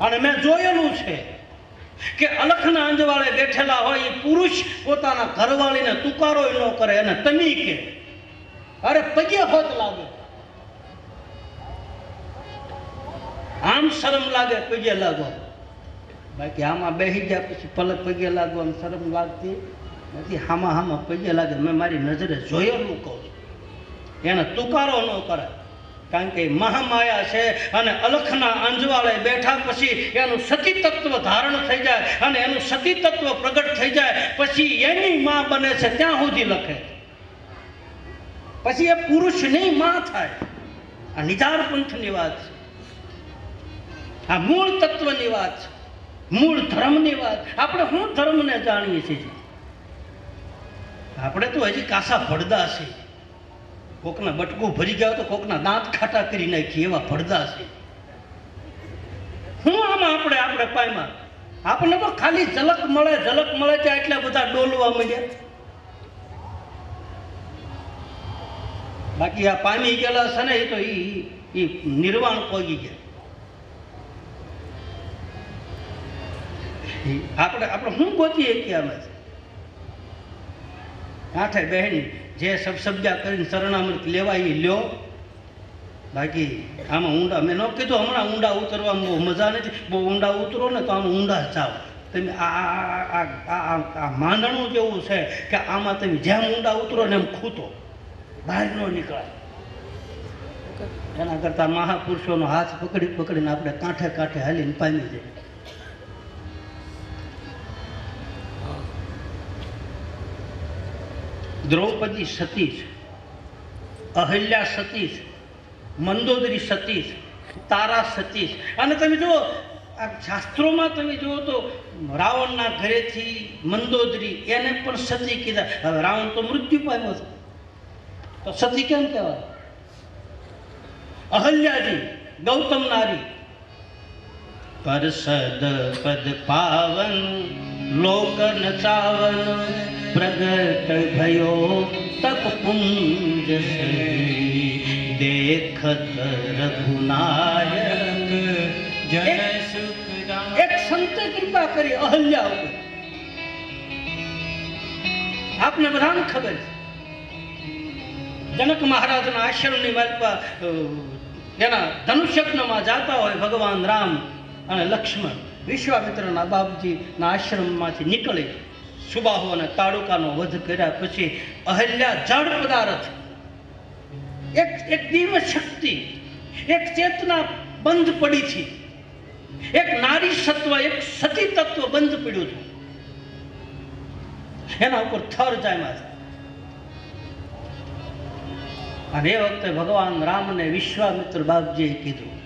અને મેં જોયેલું છે કે અલખના અંજવાળે બેઠેલા હોય એ પુરુષ પોતાના ઘરવાળીને તુકારો ન કરે અને તમી કે અરે પગે હોત લાગે, આમ શરમ લાગે પગે લાગો. બાકી આમાં બેસી ગયા પછી પલક પગે લાગવામાં શરમ લાગતી નથી. હામાં પગે લાગે. મેં મારી નજરે જોયેલું કહું છું. એને તુકારો ન કરે, કારણ કે મહામાયા છે અને અલખના અંજવાળે બેઠા પછી એનું સતી તત્વ ધારણ થઈ જાય અને એનું સતી તત્વ પ્રગટ થઈ જાય પછી એની માં બને છે ત્યાં સુધી લખે, પછી એ પુરુષની માં થાય. આ નિજાર પંથની વાત છે, આ મૂળ તત્વની વાત છે, મૂળ ધર્મની વાત. આપણે શું ધર્મને જાણીએ છીએ? આપણે તો હજી કાસા ભડદા છે. કોકના બટકું ભરી ગયા તો કોકના દાંત ખાટા કરી નાખી એવા ભડદા છે. હું આમાં આપણે પાયમાં આપણને તો ખાલી ઝલક મળે ત્યાં એટલા બધા ડોલવા મળ્યા. બાકી આ પામી ગયેલા છે ને એ તો એ નિર્વાણ પોગી ગયા. આપણે શું ગોતીએ કે આમાં આઠે બહેન જે શબ્દા કરીને શરણામૃત લેવાય એ લ્યો. બાકી આમાં ઊંડા મેં ન કીધું હમણાં ઊંડા ઉતરવામાં બહુ મજા નથી. બહુ ઊંડા ઉતરો ને તો આમાં ઊંડા જાઓ તમે. આ માંડણું જેવું છે કે આમાં તમે જેમ ઊંડા ઉતરો ને એમ ખૂતો બહાર ન નીકળાય. એના કરતાં મહાપુરુષોનો હાથ પકડીને આપણે કાંઠે હાલીને પામી જાય. દ્રૌપદી સતી છે, અહલ્યા સતી છે, મંદોદરી સતી છે, તારા સતી છે. અને તમે જુઓ આ શાસ્ત્રોમાં તમે જુઓ તો રાવણના ઘરેથી મંદોદરી એને પણ સતી કીધા. હવે રાવણ તો મૃત્યુ પામ્યો છે તો સતી કેમ કહેવાય? અહલ્યાજી ગૌતમ નારી પરસદ પદ પાવન લોકન ચાવન પ્રગટ ભયો તપ પુંજ સે દેખત રઘુનાયક જય સુખદામ. એક સંતે કૃપા કરી અહલ્યા ઉપર. આપને બધાને ખબર છે જનક મહારાજના આશ્રમની માલપા એના ધનુષ્યગ્નમાં જાતા હોય ભગવાન રામ અને લક્ષ્મણ વિશ્વામિત્રના બાપજીના આશ્રમમાંથી નીકળી સુબાહુ અને તાડુકાનો વધ કર્યા પછી અહલ્યા જડ પદાર્થ એક દિવ્ય શક્તિ, એક ચેતના બંધ પડી છે, એક નારી સત્વ, એક સતી તત્વ બંધ પડ્યું હતું. એના ઉપર થર જામ્યા છે. અને એ વખતે ભગવાન રામને વિશ્વામિત્ર બાપજીએ કીધું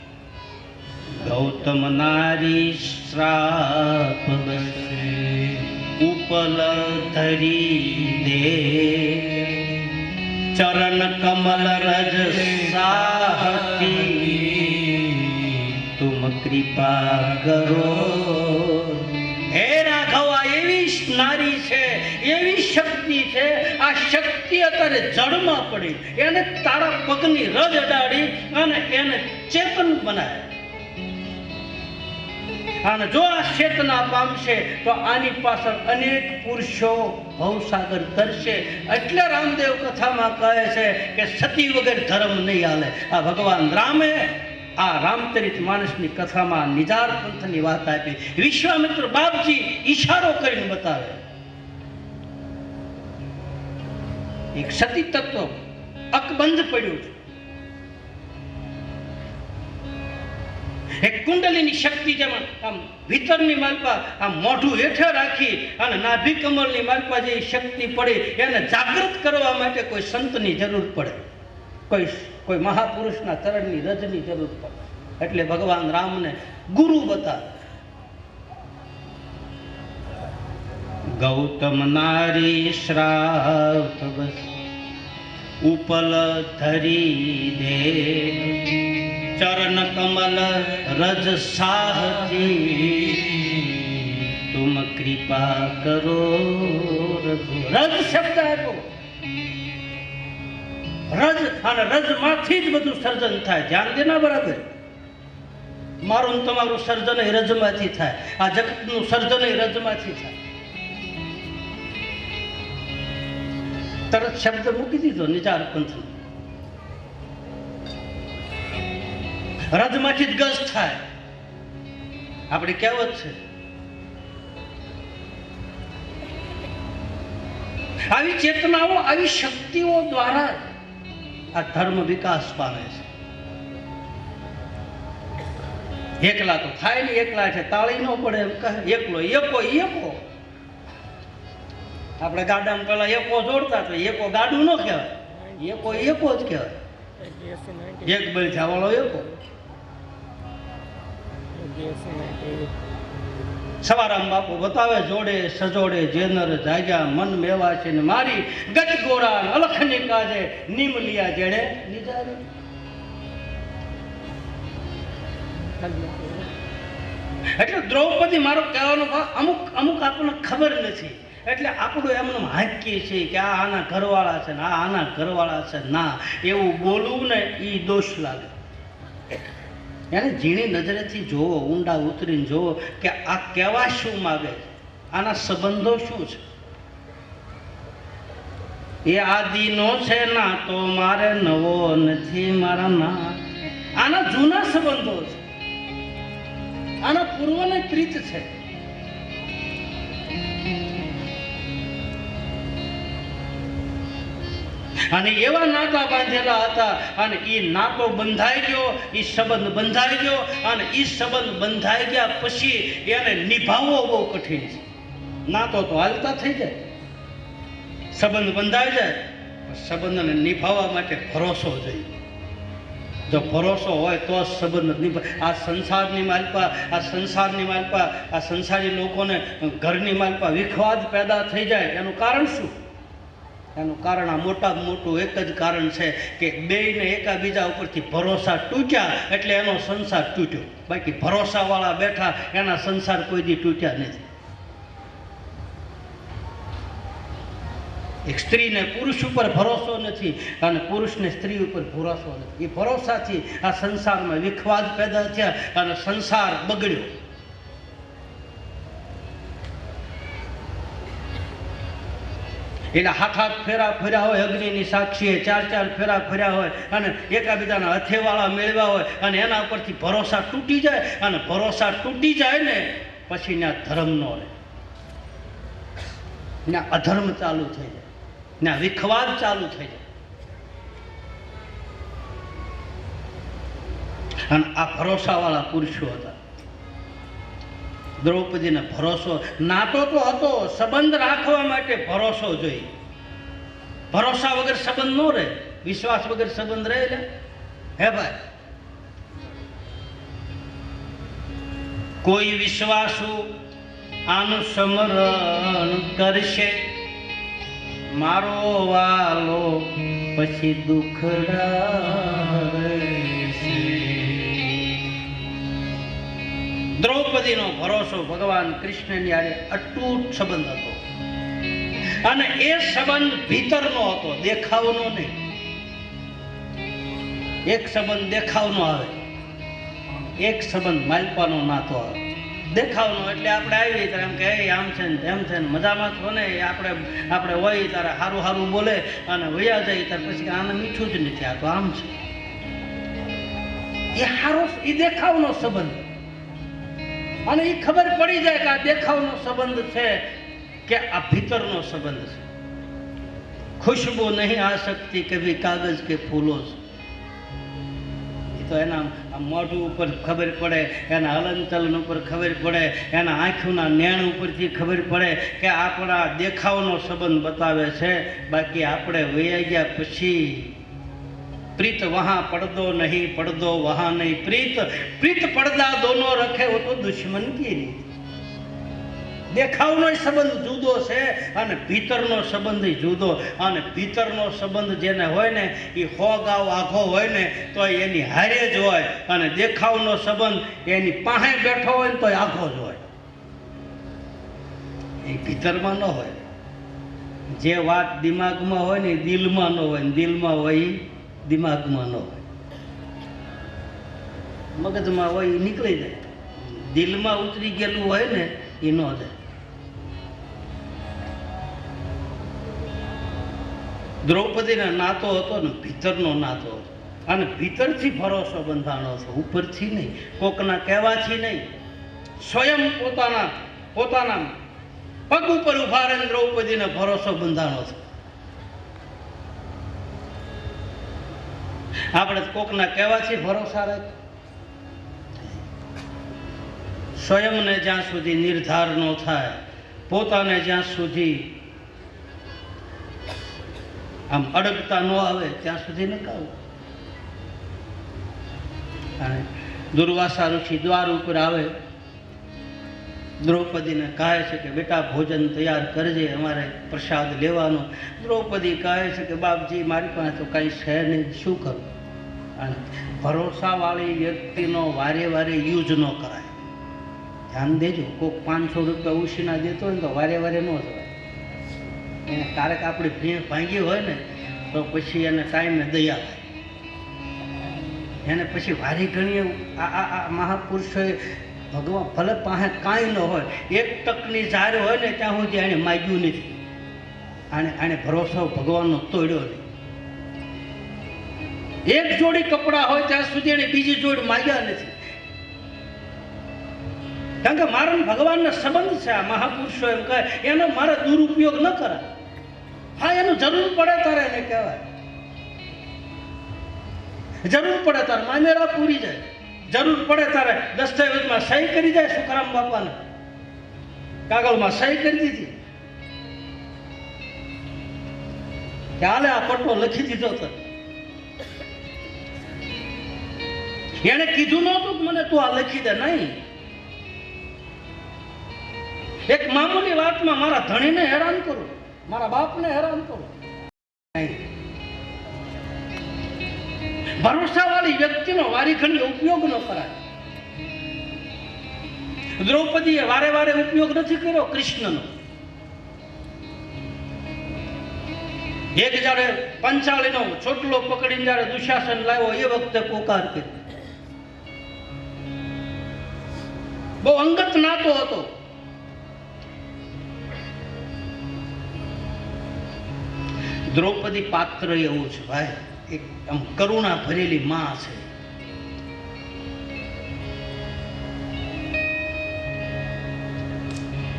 ગૌતમ નારી શ્રાપ બસે ઉપલ ધરી દે ચરણ કમલ રજ સાહતી તુમ કૃપા કરો. હે રાઘવ, આ એવી નારી છે, એવી શક્તિ છે. આ શક્તિ અત્યારે જળમાં પડી, એને તારા પગની રજ અડાડી અને એને ચેતન બનાવે. અને જો આ ચેતના પામશે તો આની પાછળ અનેક પુરુષો ભવસાગર તરશે. એટલે રામદેવ કથામાં કહે છે કે સતી વગર ધર્મ નહીં હાલે. આ ભગવાન રામે આ રામચરિત માનસની કથામાં નિજાર પંથની વાત આપી. વિશ્વામિત્ર બાપજી ઈશારો કરીને બતાવે એક સતી તત્વ અકબંધ પડ્યું છે. એક કુંડલીની શક્તિ જેમાં આમ ભીતરની માલપા આમ મોઢું હેઠે રાખી અને નાભી કમળની માલપા જે શક્તિ પડી એને જાગૃત કરવા માટે કોઈ સંતની જરૂર પડે, કોઈ મહાપુરુષના ચરણની રજની જરૂર પડે. એટલે ભગવાન રામને ગુરુ બતાવે. ગૌતમ નારી શ્રાપ બસ ઉપલ ધરી દે ચરણ કમલ રજ સાહતી તુમ કૃપા કરો. રજ શબ્દ આપ્યો. રજ અને રજમાંથી જ બધું સર્જન થાય. ધ્યાન દેના બરાબર. મારું ને તમારું સર્જન એ રજમાંથી થાય, આ જગતનું સર્જન એ રજમાંથી થાય. તરત શબ્દ મૂકી દીધો નિજાર પંથનો. રજમાંથી જ ગજ થાય, આપણી કહેવત છે. આવી ચેતનાઓ, આવી શક્તિઓ દ્વારા આ ધર્મ વિકાસ પામે છે. એકલા તો થાય ને, એકલા છે તાળી ન પડે એમ કહે. એકલો એકો એકો, આપણે ગાડામાં પેલા એકો જોડતા તો એકો ગાડું ન કહેવાય, એકો એકો જ કહેવાય. એક બળ વાળો એકો. સવારામ બાપુ બતાવે જોડે સજોડે જેનર જાગ્યા મન મેવા છે ને મારી ગજ ગોરા અલખની કાજે નીમ લિયા જેણે નિજારી. એટલે દ્રૌપદી, મારો કહેવાનો અમુક અમુક આપણને ખબર નથી એટલે આપણું એમનું હાંકીએ છીએ કે આ આના ઘરવાળા છે ને આ આના ઘરવાળા છે. ના, એવું બોલવું ને એ દોષ લાગે. એને ઝીણી નજરેથી જોવો, ઊંડા ઉતરીને જોવો કે આ કહેવા શું માગે છે, આના સંબંધો શું છે. એ આદિનો છે ના તો મારે નવો નથી મારા ના. આના જૂના સંબંધો છે, આના પૂર્વની પ્રીત છે. અને એવા નાતા બાંધેલા હતા અને એ નાતો બંધાઈ ગયો, એ સંબંધ બંધાઈ ગયો અને એ સંબંધ બંધાઈ ગયા પછી એને નિભાવવો બહુ કઠિન છે. નાતો તો હાલતા થઈ જાય, સંબંધ બંધાઈ જાય, સંબંધને નિભાવવા માટે ભરોસો જોઈએ. જો ભરોસો હોય તો સંબંધ નિભાવે. આ સંસારની માલપા, આ સંસારની માલપા, આ સંસારી લોકોને ઘરની માલપા વિખવાદ પેદા થઈ જાય. એનું કારણ શું? એનું કારણ આ મોટામાં મોટું એક જ કારણ છે કે બેયને એકાબીજા ઉપરથી ભરોસા તૂટ્યા એટલે એનો સંસાર તૂટ્યો. બાકી ભરોસાવાળા બેઠા એના સંસાર કોઈ દી તૂટ્યા નથી. એક સ્ત્રીને પુરુષ ઉપર ભરોસો નથી અને પુરુષને સ્ત્રી ઉપર ભરોસો નથી. એ ભરોસાથી આ સંસારમાં વિખવાદ પેદા થયા અને સંસાર બગડ્યો. એટલે હાથ ફેરા ફર્યા હોય અગ્નિની સાક્ષીએ, ચાર ફેરા ફર્યા હોય અને એકાબીજાના હથેવાળા મેળવ્યા હોય અને એના ઉપરથી ભરોસા તૂટી જાય અને ભરોસા તૂટી જાય ને પછી ત્યાં ધર્મ નો રહે, ત્યાં અધર્મ ચાલુ થઈ જાય, ત્યાં વિખવાદ ચાલુ થઈ જાય. અને આ ભરોસાવાળા પુરુષો હતા. દ્રૌપદીને ભરોસો નાતો તો હતો, સંબંધ રાખવા માટે ભરોસો જોઈએ. ભરોસા વગર સંબંધ ન રહે, વિશ્વાસ વગર સંબંધ રહે ને. હે ભાઈ, કોઈ વિશ્વાસુ આનું સ્મરણ કરશે, મારો વાલો પછી દુખડા. દ્રૌપદીનો ભરોસો ભગવાન કૃષ્ણની આરે અતૂટ સંબંધ હતો અને એ સંબંધ ભીતરનો હતો, દેખાવનો નહીં. એક સંબંધ દેખાવનો આવે, એક સંબંધ માલપાનો નાતો આવે. દેખાવનો એટલે આપણે આવી ત્યારે એમ કે આમ છે ને તેમ છે ને મજામાં છો ને, આપણે હોય ત્યારે સારું સારું બોલે અને વયા જાય ત્યારે પછી આને મીઠું જ નથી, આ તો આમ છે. એ સારો, એ દેખાવનો સંબંધ. અને એ ખબર પડી જાય કે આ દેખાવનો સંબંધ છે કે આ ભીતરનો સંબંધ છે. ખુશ્બુ નહીં આ શકતી કભી કાગજ કે ફૂલો છે. એ તો એના મોઢું ઉપર ખબર પડે, એના હલનચલન ઉપર ખબર પડે, એના આંખોના નેણ ઉપરથી ખબર પડે કે આપણા દેખાવનો સંબંધ બતાવે છે. બાકી આપણે વયા ગયા પછી प्रीत वहां पर्दो नहीं, पर्दो वहां नहीं प्रीत, प्रीत पर्दा दोनों रखे हो तो दुश्मन की રીત. દેખાવનો સંબંધ જુદો છે અને ભીતરનો સંબંધ જુદો. અને ભીતરનો સંબંધ જેને હોય ને એ 100 ગાવ આખો હોય ને તો એની હારે જ હોય અને દેખાવનો સંબંધ એની પાસે બેઠો હોય ને તો આખો જ હોય, એ ભીતરમાં ન હોય. જે વાત દિમાગમાં હોય ને દિલમાં ન હોય, દિલમાં હોય દિમાગમાં ન હોય. મગજમાં હોય એ નીકળી જાય, દિલમાં ઉતરી ગયેલું હોય ને એ ન જાય. દ્રૌપદીનો નાતો હતો ને ભીતરનો નાતો હતો, અને ભીતરથી ભરોસો બંધાણો હતો, ઉપરથી નહીં, કોકના કહેવાથી નહીં. સ્વયં પોતાના પગ ઉપર ઉભા રહીને દ્રૌપદીને ભરોસો બંધાણો હતો. આપણે કોકના કહેવાથી ભરોસા રાખે. સ્વયંને જ્યાં સુધી નિર્ધાર ન થાય, પોતાને જ્યાં સુધી આમ અડગતા ન આવે ત્યાં સુધી નકાવું. અને દુર્વાસા ઋષિ દ્વાર ઉપર આવે, દ્રૌપદીને કહે છે કે બેટા ભોજન તૈયાર કરજે, અમારે પ્રસાદ લેવાનો. દ્રૌપદી કહે છે કે બાપજી મારી પાસે તો કાંઈ છે નહીં, શું કરું? અને ભરોસાવાળી વ્યક્તિનો વારે વારે યુઝ ન કરાય. ધ્યાન દેજો, કોઈક 500 રૂપિયા ઉછીના દેતો હોય ને તો વારે વારે ન જવાય. એને ક્યારેક આપણી ભીણ ભાંગી હોય ને તો પછી એને ટાઈમે દયા થાય. એને પછી વારી ઘણી આ મહાપુરુષોએ ભગવાન ભલે પાસે કાંઈ ન હોય, 1 ટકની ઝાર હોય ને ત્યાં સુધી એને માગ્યું નથી. આને ભરોસો ભગવાનનો તોડ્યો નહીં. 1 જોડી કપડાં હોય ત્યાં સુધી એને બીજી જોડી માગ્યા નથી. કારણ કે મારા ભગવાનનો સંબંધ છે. આ મહાપુરુષો એમ કહે એનો મારે દુરુપયોગ ન કરાય. હા, એનું જરૂર પડે તારે એને કહેવાય, જરૂર પડે તારે મામેરા પૂરી જાય, જરૂર પડે તારે દસ્તાવેજમાં સહી કરી જાય. સુખરામ બાપાને કાગળમાં સહી કરી દીધી કે હાલે આ પટ્ટો લખી દીધો તો એને કીધું નહોતું કે મને તું આ લખી દે. નહીં, એક મામૂલી વાતમાં મારા ધણીને હેરાન કરું, મારા બાપને હેરાન કરું. ભરોસાવાળી વ્યક્તિનો વારીઘડી ઉપયોગ ન કરાય. દ્રૌપદીએ વારે વારે ઉપયોગ નથી કર્યો કૃષ્ણનો. એક જયારે પંચાળીનો ચોટલો પકડીને જયારે દુશાસન લાવ્યો એ વખતે પોકાર કરી. બહુ અંગત નાતો હતો. દ્રૌપદી પાત્ર એવું છે ભાઈ, એક આમ કરુણા ભરેલી માં છે.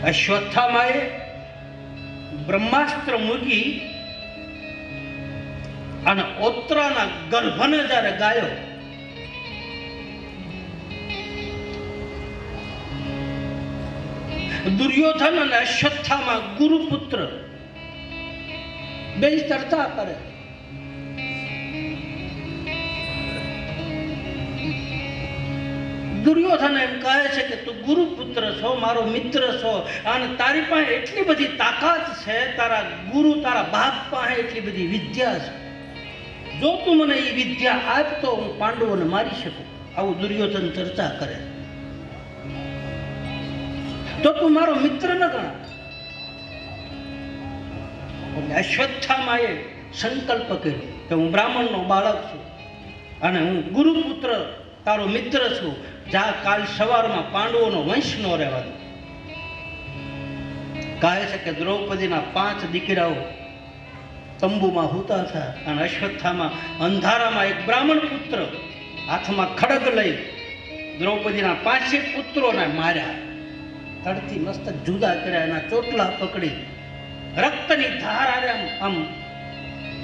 અશ્વત્થામાએ બ્રહ્માસ્ત્ર મૂકી અને ઓત્રાના ગર્ભને જ્યારે ગાયો, દુર્યોધન અને અશ્વત્થામા ગુરુપુત્ર બે ચર્ચા કરે. દુર્યોધન એમ કહે છે કે તું ગુરુપુત્ર છો, મારો મિત્ર છો, અને તારી પાસે એટલી બધી તાકાત છે, તારા ગુરુ તારા બાપ પાસે એટલી બધી વિદ્યા છે, જો તું મને એ વિદ્યા આપ તો હું પાંડવોને મારી શકું. આવું દુર્યોધન ચર્ચા કરે. તો તું મારો મિત્ર ન ગણા. અશ્વત્થામાએ સંકલ્પ કર્યો કે હું બ્રાહ્મણનો બાળક છું અને હું ગુરુપુત્ર તારો મિત્ર છું. જા કાલ સવારમાં પાંડવોનો વંશ નો રહેવા દો. કહે છે કે દ્રૌપદીના 5 દીકરાઓ તંબુમાં હુતા હતા અને અશ્વત્થામાં અંધારામાં એક બ્રાહ્મણ પુત્ર હાથમાં ખડગ લઈ દ્રૌપદીના 5 પુત્રોને માર્યા. તડથી મસ્તક જુદા કર્યા, એના ચોટલા પકડી રક્તની ધાર આવે, આમ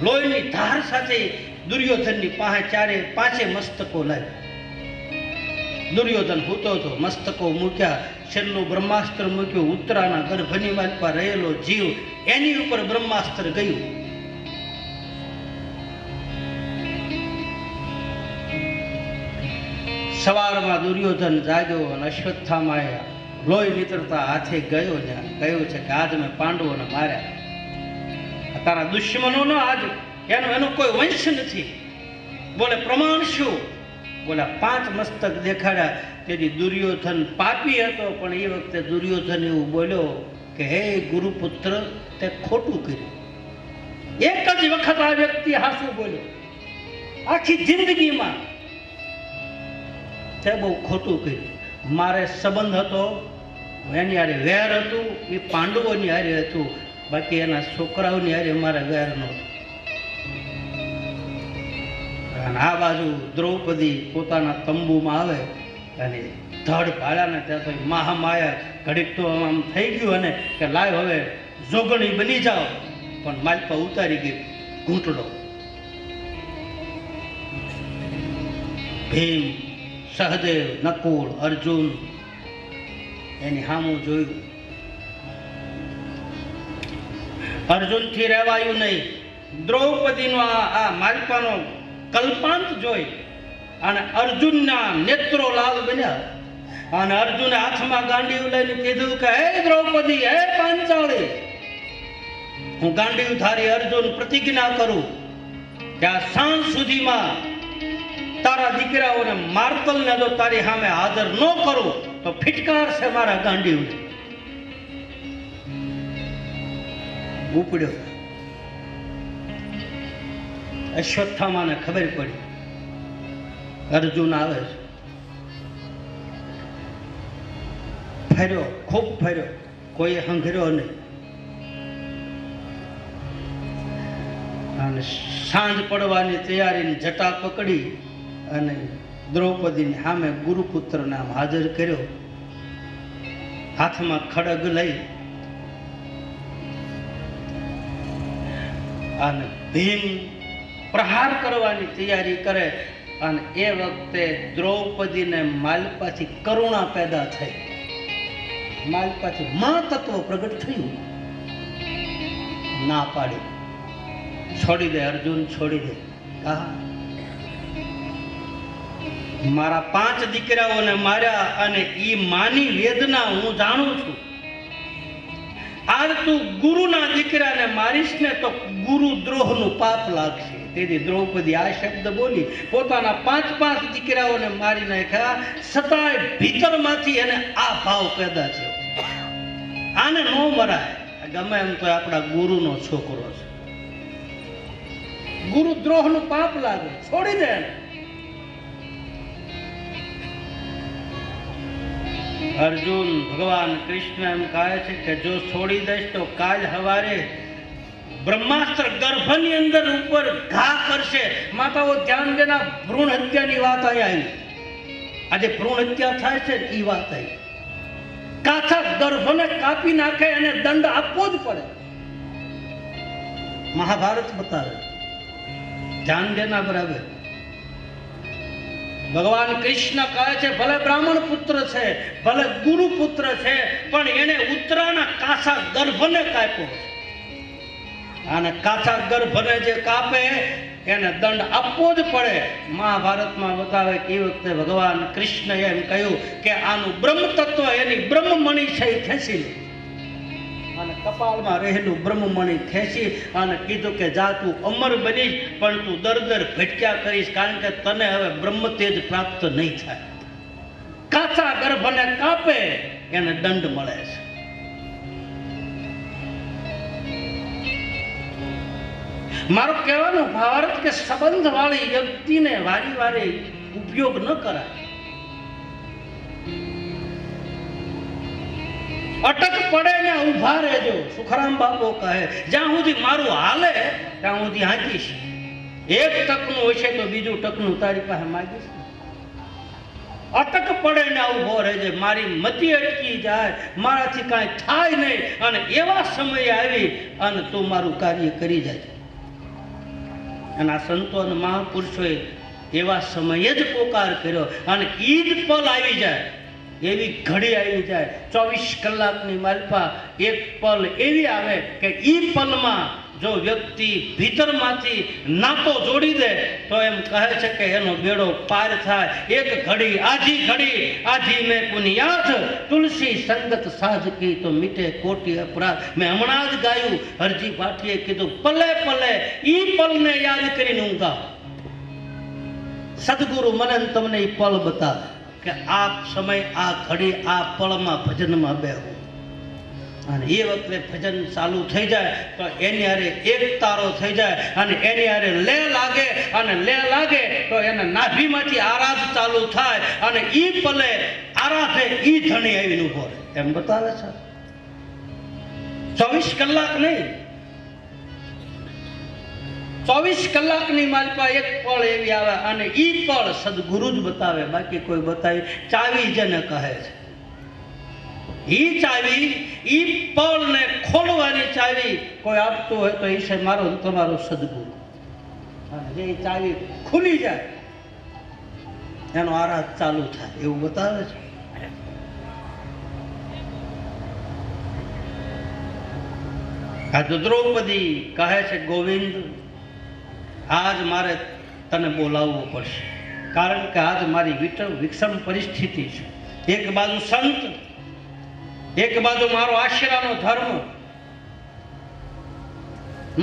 લોહીની ધાર સાથે દુર્યોધનની પાસે 5 મસ્તકો લાવ્યા. દુર્યોધન હૂતો હતો, મસ્તકો મૂક્યા, છેલ્લું બ્રહ્માસ્ત્ર મૂક્યું. ઉત્તરાના ગર્ભની માલપા રહેલો જીવ એની ઉપર બ્રહ્માસ્ત્ર ગયું. સવારમાં દુર્યોધન જાગ્યો અને અશ્વત્થામાએ લોહી નીતરતા હાથે ગયો, જ્યાં કહ્યું છે કે આજ મેં પાંડવોને માર્યા. તારા દુશ્મનોનો આજ એનો કોઈ વંશ નથી. બોલે પ્રમાણ શું? બોલા 5 મસ્તક દેખાડ્યા. તેથી દુર્યોધન પાપી હતો, પણ એ વખતે દુર્યોધન એવું બોલ્યો કે હે ગુરુપુત્ર, તે ખોટું કર્યું. એક જ વખત આ વ્યક્તિ હાસું બોલ્યો આખી જિંદગીમાં. તે બહુ ખોટું કર્યું. મારે સંબંધ હતો, એની હારે વેર હતું, એ પાંડવોની હારે હતું, બાકી એના છોકરાઓની હારે મારે વેર નહોતું. અને આ બાજુ દ્રૌપદી પોતાના તંબુમાં આવે અને ધડ પાડ્યાને ત્યાં તો મહામાયા ઘડીક તો આમ થઈ ગયું અને કે લાવ હવે જોગણી બની જાઓ, પણ માલપા ઉતારી ગઈ ઘૂંટડો. ભીમ, સહદેવ, નકુળ, અર્જુન એની સામું જોયું. અર્જુનથી રહેવાયું નહીં. દ્રૌપદીનો આ માલપાનો કલ્પાંત જોઈ અને અર્જુનના નેત્રો લાલ બન્યા અને અર્જુને હાથમાં ગાંડીયું લઈને કીધું કે હે દ્રૌપદી, હે પાંચાળી, હું ગાંડીયું ધારી અર્જુન પ્રતિજ્ઞા કરું કે આ સાંજ સુધીમાં તારા દીકરાઓને માર્તલને જો તારી સામે હાજર ન કરું તો ફિટકાર છે મારા ગાંડીયું. ઉપડ્યો. અશ્વત્થામાને ખબર પડી અર્જુન આવે છે. ફર્યો, ખૂબ ફર્યો, કોઈ હંઘર્યો નહીં. અને સાંજ પડવાની તૈયારીની જટા પકડી અને દ્રૌપદીની સામે ગુરુપુત્રને આમ હાજર કર્યો. હાથમાં ખડગ લઈ અને ભીમ પ્રહાર કરવાની તૈયારી કરે અને એ વખતે દ્રૌપદીને માલપાથી કરુણા પેદા થઈ. માલપાથી મા તત્વ પ્રગટ થયું. ના પાડી, છોડી દે અર્જુન, છોડી દે. મારા 5 દીકરાઓને માર્યા અને ઈ માની વેદના હું જાણું છું. આજ તું ગુરુના દીકરાને મારીશ ને તો ગુરુ દ્રોહનું પાપ લાગશે. તેથી દ્રૌપદી આ શબ્દ બોલી. પોતાના 5 દીકરાઓને મારી નાખ્યા, છતાંય ભીતરમાંથી એને આ ભાવ પેદા થયો, આને ન મરાય. ગમે એમ તો આપણા ગુરુનો છોકરો છે, ગુરુ દ્રોહનું પાપ લાગે, છોડી દે. અર્જુન ભગવાન કૃષ્ણ એમ કહે છે કે જો છોડી દઈશ તો કાલ સવારે બ્રહ્માસ્ત્ર ગર્ભની અંદર ઉપર ઘા કરશે. માતાઓ ધ્યાન દેના, ભ્રૂણ હત્યાની વાત અહીં આવી. આજે ભ્રૂણ હત્યા થાય છે એ વાત આવી. કાચા ગર્ભને કાપી નાખે એને દંડ આપવો જ પડે. મહાભારત બતાવે. ધ્યાન દેના બરાબર. ભગવાન કૃષ્ણ કહે છે ભલે બ્રાહ્મણ પુત્ર છે, ભલે ગુરુ પુત્ર છે, પણ એને ઉત્તરાના કાચા ગર્ભને કાપ્યો. અને કાચા ગર્ભને જે કાપે એને દંડ આપવો જ પડે. મહાભારતમાં બતાવે કે એ વખતે ભગવાન કૃષ્ણએ એમ કહ્યું કે આનું બ્રહ્મ તત્વ, એની બ્રહ્મમણિ છે એ ખેંચી લે. અને કપાળમાં રહેલું બ્રહ્મમણિ ખેંચી અને કીધું કે જા તું અમર બનીશ, પણ તું દર ભટક્યા કરીશ, કારણ કે તને હવે બ્રહ્મ તેજ પ્રાપ્ત નહીં થાય. કાચા ગર્ભને કાપે એને દંડ મળે છે. મારો કહેવાનો ભાવાર્થ કે સંબંધ વાળી વ્યક્તિને વારી વારી ઉપયોગ ન કરાય. અટક પડે ને ઉભા રહેજો. સુખરામ બાપુ કહે જ્યાં સુધી મારું હાલે ત્યાં સુધી હાંકીશ. 1 ટકનું હશે તો બીજું ટકનું તારી પાસે માગીશ. અટક પડે ને ઉભો રહેજે. મારી મતિ અટકી જાય, મારાથી કાંઈ થાય નહીં, અને એવા સમયે આવી અને તું મારું કાર્ય કરી જાય. અને આ સંતો અને મહાપુરુષોએ એવા સમયે જ પોકાર કર્યો અને ઈ જ પલ આવી જાય, એવી ઘડી આવી જાય. 24 કલાકની માલપા એક પલ એવી આવે કે ઈ પલમાં જો વ્યક્તિ ભીતરમાંથી નાતો જોડી દે તો એમ કહે છે કે એનો બેડો પાર થાય. એક ઘડી આજી મેં પુનિયાથ, તુલસી સંગત સાજ કી તો મીટે કોટી અપરાધ. મેં હમણાં જ ગાયું, હરજી ભાટીએ કીધું પલે પલે ઈ પલને યાદ કરીને હું ગાઉં. સદગુરુ મને તમને ઈ પલ બતાવે કે આ સમય, આ ઘડી, આ પળમાં ભજનમાં બેહો. અને એ વખતે ભજન ચાલુ થઈ જાય તો એની હારે એક તારો થઈ જાય અને એની હારે લે લાગે અને લે લાગે તો એના નાભીમાંથી આરાધ ચાલુ થાય અને ઈ પલે આરાધે ઈ ધણી આવીને ઉભો રહે એમ બતાવે છે. 24 કલાક નહીં, 24 કલાકની માલપા એક પળ એવી આવે અને ઈ પળ સદગુરુ જ બતાવે, બાકી કોઈ બતાવી. ચાવી જેને કહે છે ઈ ચાવી, ઈ પળને ખોલવાની ચાવી કોઈ આપતું હોય તો એ છે મારો તમારો સદગુરુ. અને જે ચાવી ખુલી જાય એનો આરાધ ચાલુ થાય એવું બતાવે છે. આ તો દ્રૌપદી કહે છે ગોવિંદ આજ મારે તને બોલાવવું પડશે, કારણ કે આજ મારી વિષમ પરિસ્થિતિ છે. એક બાજુ સંત, એક બાજુ મારો આશરાનો ધર્મ.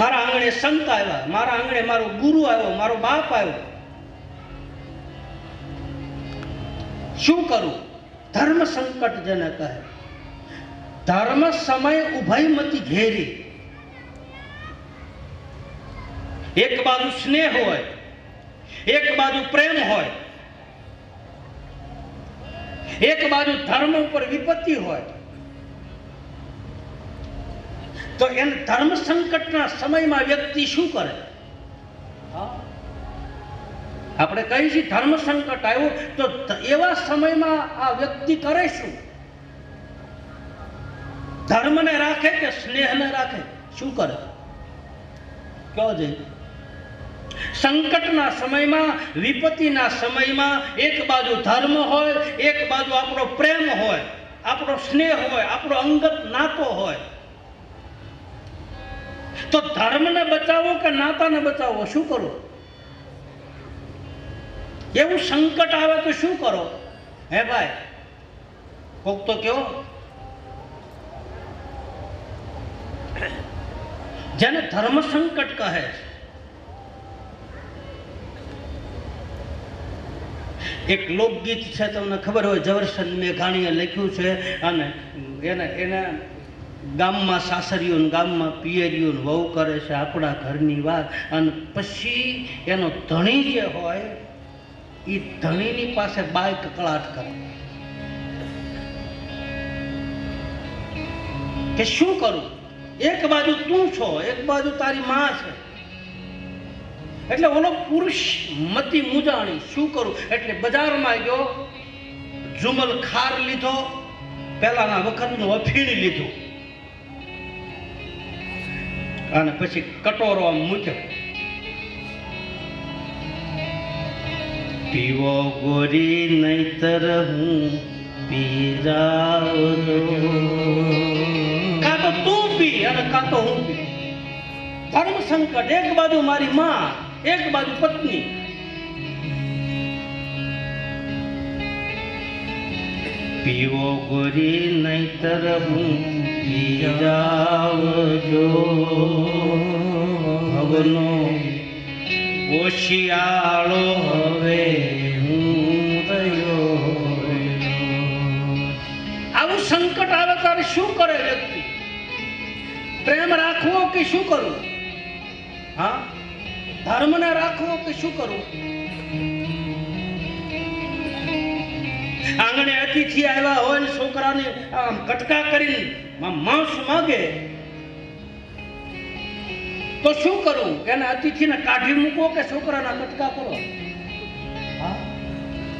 મારા આંગણે સંત આવ્યા, મારા આંગણે મારો ગુરુ આવ્યો, મારો બાપ આવ્યો. શું કરું? ધર્મ સંકટ જેને કહે. ધર્મ સમય ઉભયમતી ઘેરી. એક બાજુ સ્નેહ હોય, એક બાજુ પ્રેમ હોય, એક બાજુ ધર્મ ઉપર વિપત્તિ હોય. તો એને ધર્મ સંકટના સમયમાં વ્યક્તિ શું કરે? આપણે કહીએ છીએ ધર્મ સંકટ આવ્યું તો એવા સમયમાં આ વ્યક્તિ કરે શું? ધર્મને રાખે કે સ્નેહને રાખે? શું કરે? કહો જઈ. સંકટના સમયમાં, વિપત્તિના સમયમાં એક બાજુ ધર્મ હોય, એક બાજુ આપણો પ્રેમ હોય, આપણો સ્નેહ હોય, આપણો અંગત નાતો હોય. તો ધર્મને બચાવો કે નાતાને બચાવો? શું કરો? એવું સંકટ આવે તો શું કરો? હે ભાઈ, કોક તો કેવો જેને ધર્મ સંકટ કહે છે. એક લોકગીત છે, તમને ખબર હોય, ઝવેરચંદ મેઘાણીએ લખ્યું છે. અને એને ગામમાં સાસરીઓ, ગામમાં પિયરીઓ વહુ કરે છે આપણા ઘરની વાત. અને પછી એનો ધણી જે હોય એ ધણીની પાસે બાય કકળાટ કરે કે શું કરું? એક બાજુ તું છો, એક બાજુ તારી માં છે. એટલે ઓલો પુરુષ મતી મુજાણી, શું કરું? એટલે બજારમાં ગયો, જુમલ ખાર લીધો, પહેલાના વખતનું અફીણ લીધું અને પછી કટોરો આમ મૂક્યો. પીવો ગોરી નહીતર હું પી જાઉં. કાં તો તું પી અને કાં તો હું પી. ધર્મ સંકટ. એક બાજુ મારી માં, એક બાજુ પત્ની. પીવો ગોરી નહીતર હું પી જાવજો. ભવનો ઓશિયાળો હવે હું રહ્યો. આવું સંકટ આવે ત્યારે શું કરે વ્યક્તિ? પ્રેમ રાખવો કે શું કરવું? હા, ધર્મને રાખવો કે શું કરવું? આંગણે અતિથિ આવ્યા હોય ને છોકરાને આમ કટકા કરીને માંસ માગે તો શું કરવું? એને અતિથિને કાઢી મૂકો કે છોકરાના કટકા કરો?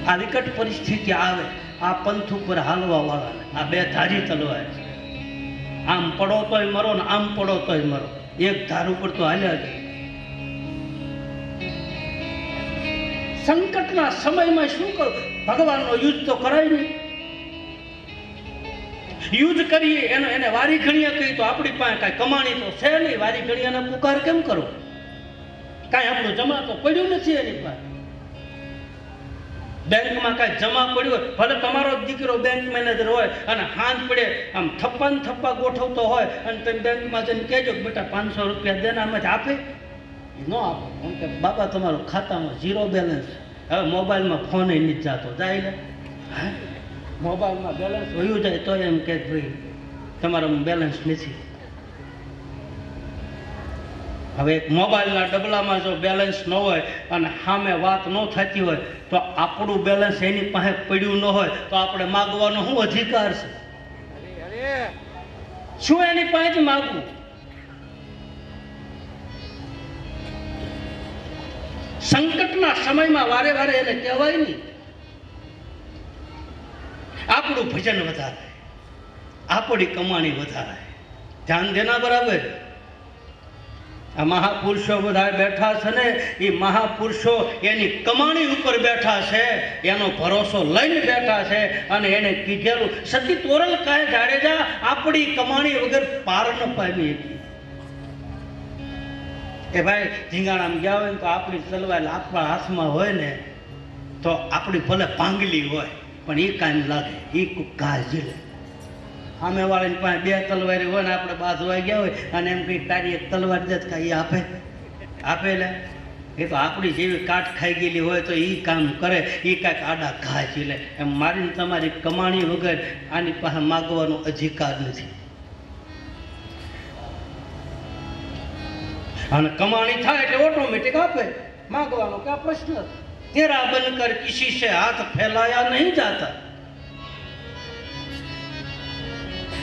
આ વિકટ પરિસ્થિતિ આવે આ પંથ ઉપર હાલવા વાળાને. આ બે ધારી તલવાર છે. આમ પડો તોય મરો ને આમ પડો તોય મરો. એક ધાર ઉપર તો હાલ્યા જાય. સંકટના સમયમાં શું કરું? ભગવાનનો યુદ્ધ તો કરાય નહીં. યુદ્ધ કરીએ એને વારી ઘણીએ કહી તો આપણી પાસે કાંઈ કમાણી તો છે નહીં. વારી ઘણીયાને પુકાર કેમ કરો? કાંઈ આપણું જમા તો પડ્યું નથી એની પાસે. બેંકમાં કાંઈ જમા પડ્યું હોય, ભલે તમારો જ દીકરો બેંક મેનેજર હોય અને હાથ પડે આમ થપ્પા ને થપ્પા ગોઠવતો હોય અને તમે બેંકમાં જઈને કહેજો કે બેટા 500 રૂપિયા દેના આમાંથી આપે? ન આપો. એમ કે બાપા તમારું ખાતામાં 0 બેલેન્સ. હવે મોબાઈલમાં ફોન નથી જતો. જાય ને મોબાઈલમાં બેલેન્સ વયું જાય તો એમ કે ભાઈ તમારામાં બેલેન્સ નથી. હવે એક મોબાઈલના ડબલામાં જો બેલેન્સ ન હોય અને સામે વાત ન થતી હોય તો આપણું બેલેન્સ એની પાસે પડ્યું ન હોય તો આપણે માગવાનો શું અધિકાર છે? શું એની પાસેથી માગવું? સંકટના સમયમાં વારે વારે એને કહેવાય નહીં આપણું ભજન વધારે, આપણી કમાણી વધારે. ધ્યાન દેના બરાબર. આ મહાપુરુષો બધા બેઠા છે ને, એ મહાપુરુષો એની કમાણી ઉપર બેઠા છે, એનો ભરોસો લઈને બેઠા છે. અને એને કીધેલું સતી તોરલ કાય જાડેજા આપણી કમાણી વગર પાર ન પામી હતી. એ ભાઈ ઝીંગાણામાં ગયા હોય ને તો આપણી તલવાર આપણા હાથમાં હોય ને તો આપણી ભલે પાંગલી હોય પણ એ કામ લાગે, એ કાળજી લે. સામે વાળાની પાસે બે તલવારી હોય ને આપણે બાજવા ગયા હોય અને એમ કઈ તારી એક તલવાર દે કાંઈ આપે લે. એ તો આપણી જેવી કાટ ખાઈ ગયેલી હોય તો એ કામ કરે, એ કાંઈક આડા ઘા ઝીલે. એમ મારીને તમારી કમાણી વગર આની પાસે માગવાનો અધિકાર નથી. અને કમાણી થાય એટલે ઓટોમેટિક આપે, માગવાનો ક્યાં પ્રશ્ન? તેરા બનકર કિસી से हाथ फैलाया नहीं जाता,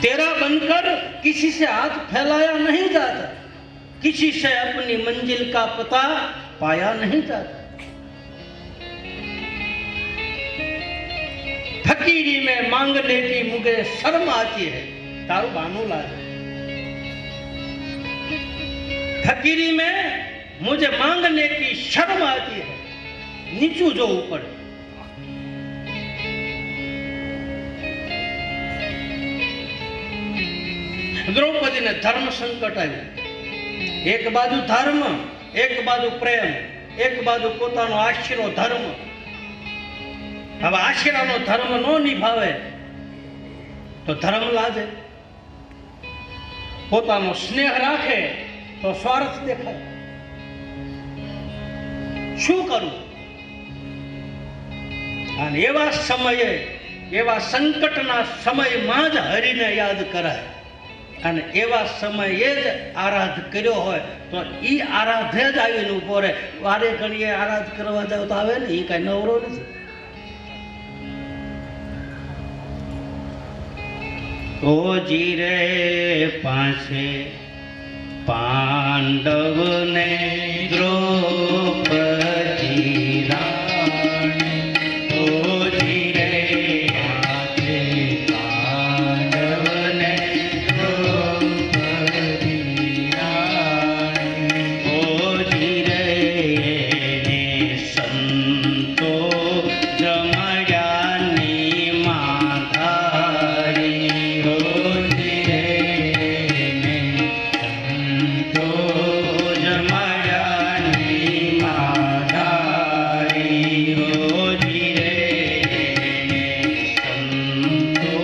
तेरा बनकर किसी से हाथ फैलाया नहीं जाता, किसी से अपनी मंजिल का पता पाया नहीं जाता. फकीरी में मांगने की मुझे शर्म आती है, तारू बानू लागे. फकीरी में मुझे मांगने की शर्म आती है, नीचू जो ऊपर. દ્રૌપદી ને ધર્મ સંકટ આવ્યું. એક બાજુ ધર્મ, એક બાજુ પ્રેમ, એક બાજુ પોતાનો આશરો ધર્મ. હવે આશરાનો ધર્મ નો નિભાવે તો ધર્મ લાગે, પોતાનો સ્નેહ રાખે તો સ્વાર્થ દેખાય. શું કરવું? અને એવા સમયે, એવા સંકટના સમયમાં જ હરિને યાદ કરાય. અને એવા સમયે જ આરાધ કર્યો હોય તો એ આરાધે જ આવીને ઉભો રહે. વારે ઘડીએ આરાધ કરવા જાવ તો આવે ને, એ કઈ નવરો નથી. ઓજી રે પાસે પાંડવ ને દ્રૌપદી રાણી, ઓજી રે પાસે પાંડવ ને દ્રૌપદી રાણી, ઓજી રે ને સંતો જમયાની માધારી, ઓજી રે ને સંતો જમયાની માધારી, ઓજી રે ને સંતો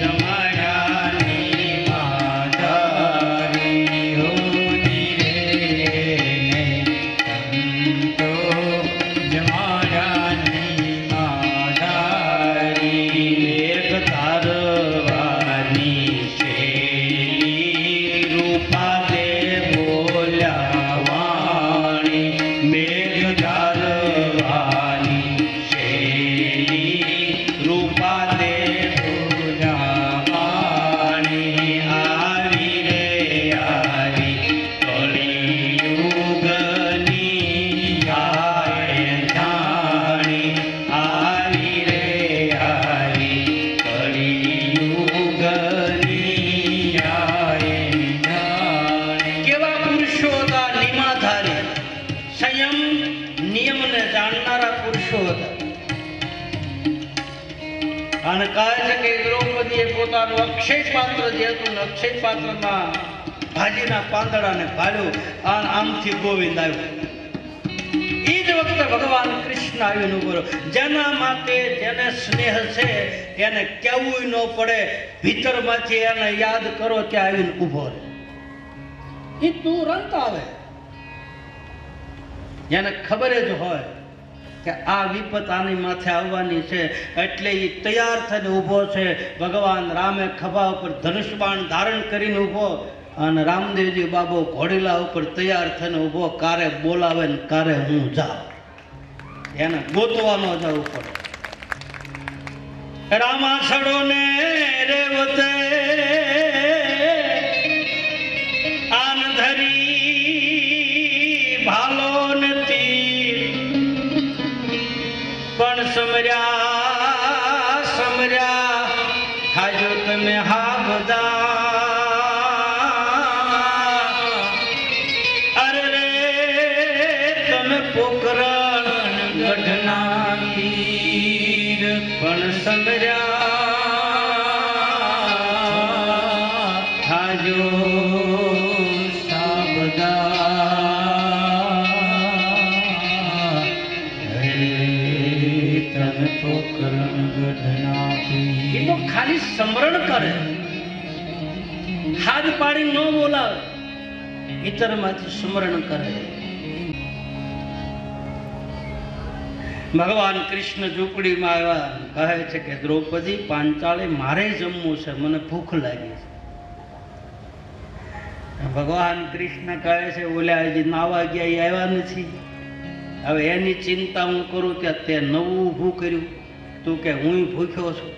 જમયાની માધારી, ઓજી રે ને સંતો જમયાની માધારી. મેઘ તારવાની શેલી રૂપા દે બોલ્યા વાણી, મેઘ તારવાની શેલી રૂપા દે બોલ્યા વાણી. આવી રે આવી કળિયુગની જાય જાણી, આવી રે આવી કળિયુગની જાય જાણી. કેવા પુરુષો હતા? નિમાધારી, સંયમ નિયમને જાણનારા પુરુષો હતા. અને કહે છે કે દ્રૌપદીએ પોતાનું અક્ષય પાત્ર જે હતું ને, અક્ષય પાત્રમાં ભાજીના પાંદડાને ભાળ્યું અને આમથી ગોવિંદ આવ્યું. એ જ વખતે ભગવાન કૃષ્ણ આવીને ઉભો રહ્યો. જેના માટે જેને સ્નેહ છે એને કહેવું ન પડે, ભીતરમાંથી એને યાદ કરો ત્યાં આવીને ઉભો રહે. એ તુરંત આવે. જેને ખબર જ હોય કે આ વિપત આની માથે આવવાની છે, એટલે એ તૈયાર થઈને ઊભો છે. ભગવાન રામે ખભા ઉપર ધનુષ બાણ ધારણ કરીને ઊભો, અને રામદેવજી બાબો ઘોડીલા ઉપર તૈયાર થઈને ઊભો. કારે બોલાવે ને કારે હું જાઉં, એને ગોતવાનો જવું પડે. રામાસડો ને રેવતે આન ધરી ભાલો નથી, પણ સમર્યા સમર્યા હાજો તમે હા બધા. અરે રે તમે પોકરણ ગઢના વીર, પણ સમર્યા હાજો ખાલી સ્મરણ કરે, હાથ પાડી ન બોલાવે, ઇતરમાંથી સ્મરણ કરે. ભગવાન કૃષ્ણ ઝૂંપડીમાં આવ્યા, કહે છે કે દ્રૌપદી પાંચાળે મારે જમવું છે, મને ભૂખ લાગી છે. ભગવાન કૃષ્ણ કહે છે ઓલા હજી નાવા ગયા એ આવ્યા નથી, હવે એની ચિંતા હું કરું કે તે નવું ઊભું કર્યું, તું કે હું ભૂખ્યો છું.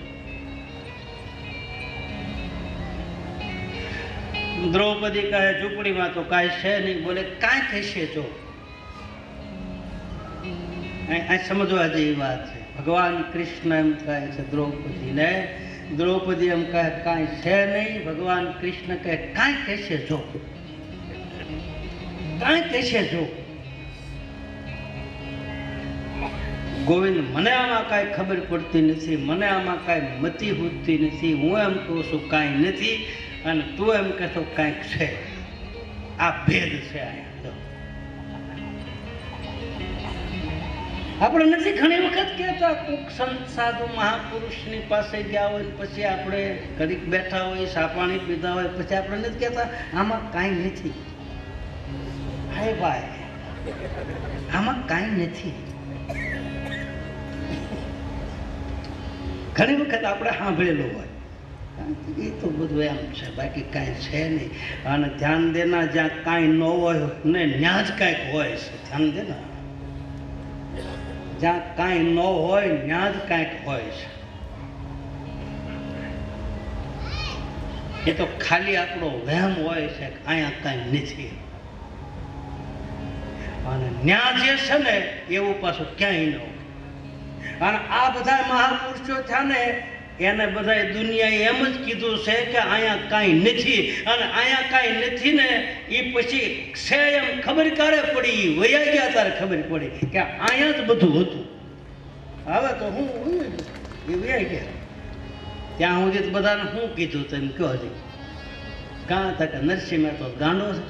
દ્રૌપદી કહે ઝૂંપડીમાં તો કાંઈ છે નહીં. બોલે કાંઈ થશે જો, આ સમજવા જેવી વાત છે. ભગવાન કૃષ્ણ એમ કહે છે દ્રૌપદીને, દ્રૌપદી એમ કહે કાંઈ છે નહીં. ભગવાન કૃષ્ણ કહે કાંઈ થશે જો, કાંઈ થશે જો. ગોવિંદ મને આમાં કાંઈ ખબર પડતી નથી, મને આમાં કાંઈ મતી હૂજતી નથી. હું એમ કહું છું કાંઈ નથી, અને તું એમ કહેતો કાંઈક છે. આ ભેદ છે. આપણે નથી ઘણી વખત કહેતા કોઈક સંત સાધુ મહાપુરુષની પાસે ગયા હોય પછી આપણે ઘડીક બેઠા હોય, સાપાણી પીધા હોય, પછી આપણે નથી કહેતા આમાં કાંઈ નથી. હાય ભાઈ, આમાં કાંઈ નથી. ઘણી વખત આપણે સાંભળેલું હોય એ તો બધું એમ છે, બાકી કાંઈ છે નહીં. અને ધ્યાન દેના જ્યાં કાંઈ ન હોય ને ત્યાં જ કાંઈક હોય છે. ધ્યાન દેના જ્યાં કાંઈ ન હોય ત્યાં જ કાંઈક હોય છે. એ તો ખાલી આપણો વહેમ હોય છે કે અહીંયા કાંઈ નથી, અને ત્યાં જે છે ને એવું પાછું ક્યાંય ન હોય. અને આ બધા મહાપુરુષો થયા ને એને બધા દુનિયાએ એમ જ કીધું છે કે અહીંયા કાંઈ નથી, અને અહીંયા કાંઈ નથી ને એ પછી છે એમ ખબર ક્યારે પડી, વયા ગયા ત્યારે ખબર પડી કે અહીંયા જ બધું હતું. હવે તો હું એ વયા ગયા ત્યાં સુધી બધાને શું કીધું તેમ કહો છે. કાં તકે નરસિંહ મહેતો ગાંડો છે,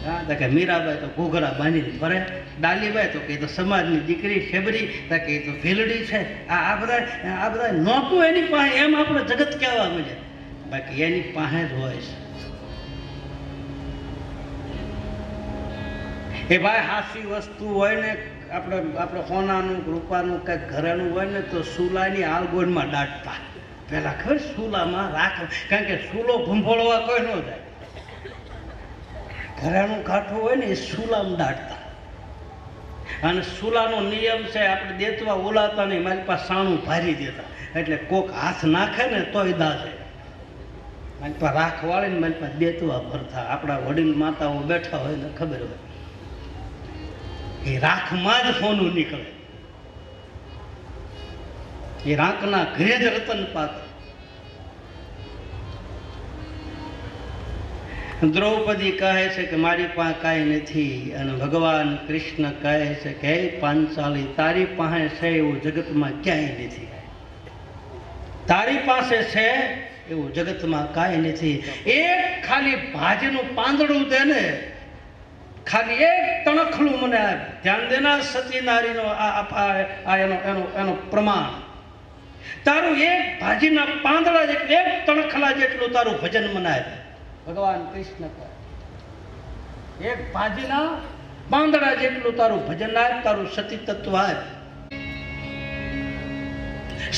કાં તકે મીરાબાઈ તો ઘૂઘરા બાંધીને ફરે, ડાલીબાઈ તો કે તો સમાજની દીકરી શેબરી, તકે એ તો ભીલડી છે. આ બધા નહોતું એની પાસે, એમ આપણે જગત કહેવા મળે, બાકી એની પાસે જ હોય છે. એ ભાઈ હાસી વસ્તુ હોય ને, આપણે સોનાનું રૂપાનું કંઈક ઘરેનું હોય ને તો સુલાની આલગોળમાં દાટતા. પહેલાં ખબર સુલામાં રાખ, કારણ કે સુલો ભંભોળવા કોઈ ન જાય. ઘરેનું કાઠું હોય ને એ સુલામાં દાટતા. અને સુલાનો નિયમ છે આપણે દેતવા ઓલાતા નહીં, મારી પાસે સાણું ભારી દેતા, એટલે કોક હાથ નાખે ને તોય દાશે. મારી પાસે રાખ વાળીને મારી પાસે દેતવા ભરતા. આપણા વડીલ માતાઓ બેઠા હોય ને ખબર હોય એ રાખમાં જ સોનું નીકળે. એ રાખના ઘરે જ રતન પાક. દ્રૌપદી કહે છે કે મારી પાસે કાંઈ નથી, અને ભગવાન કૃષ્ણ કહે છે કે હે પાંચાલી, તારી પાસે છે એવું જગતમાં ક્યાંય નથી. તારી પાસે છે એવું જગતમાં કાંઈ નથી. એક ખાલી ભાજીનું પાંદડું દે ને, ખાલી એક તણખલું મને ધ્યાન દેના સતી નારીનો એનો પ્રમાણ. તારું એક ભાજીના પાંદડા જેટલું, એક તણખલા જેટલું તારું ભજન મનાય. ભગવાન કૃષ્ણ કહે એક ભાજીના પાંદડા જેટલું તારું ભજન આપ, તારું સતી તત્વ આપ.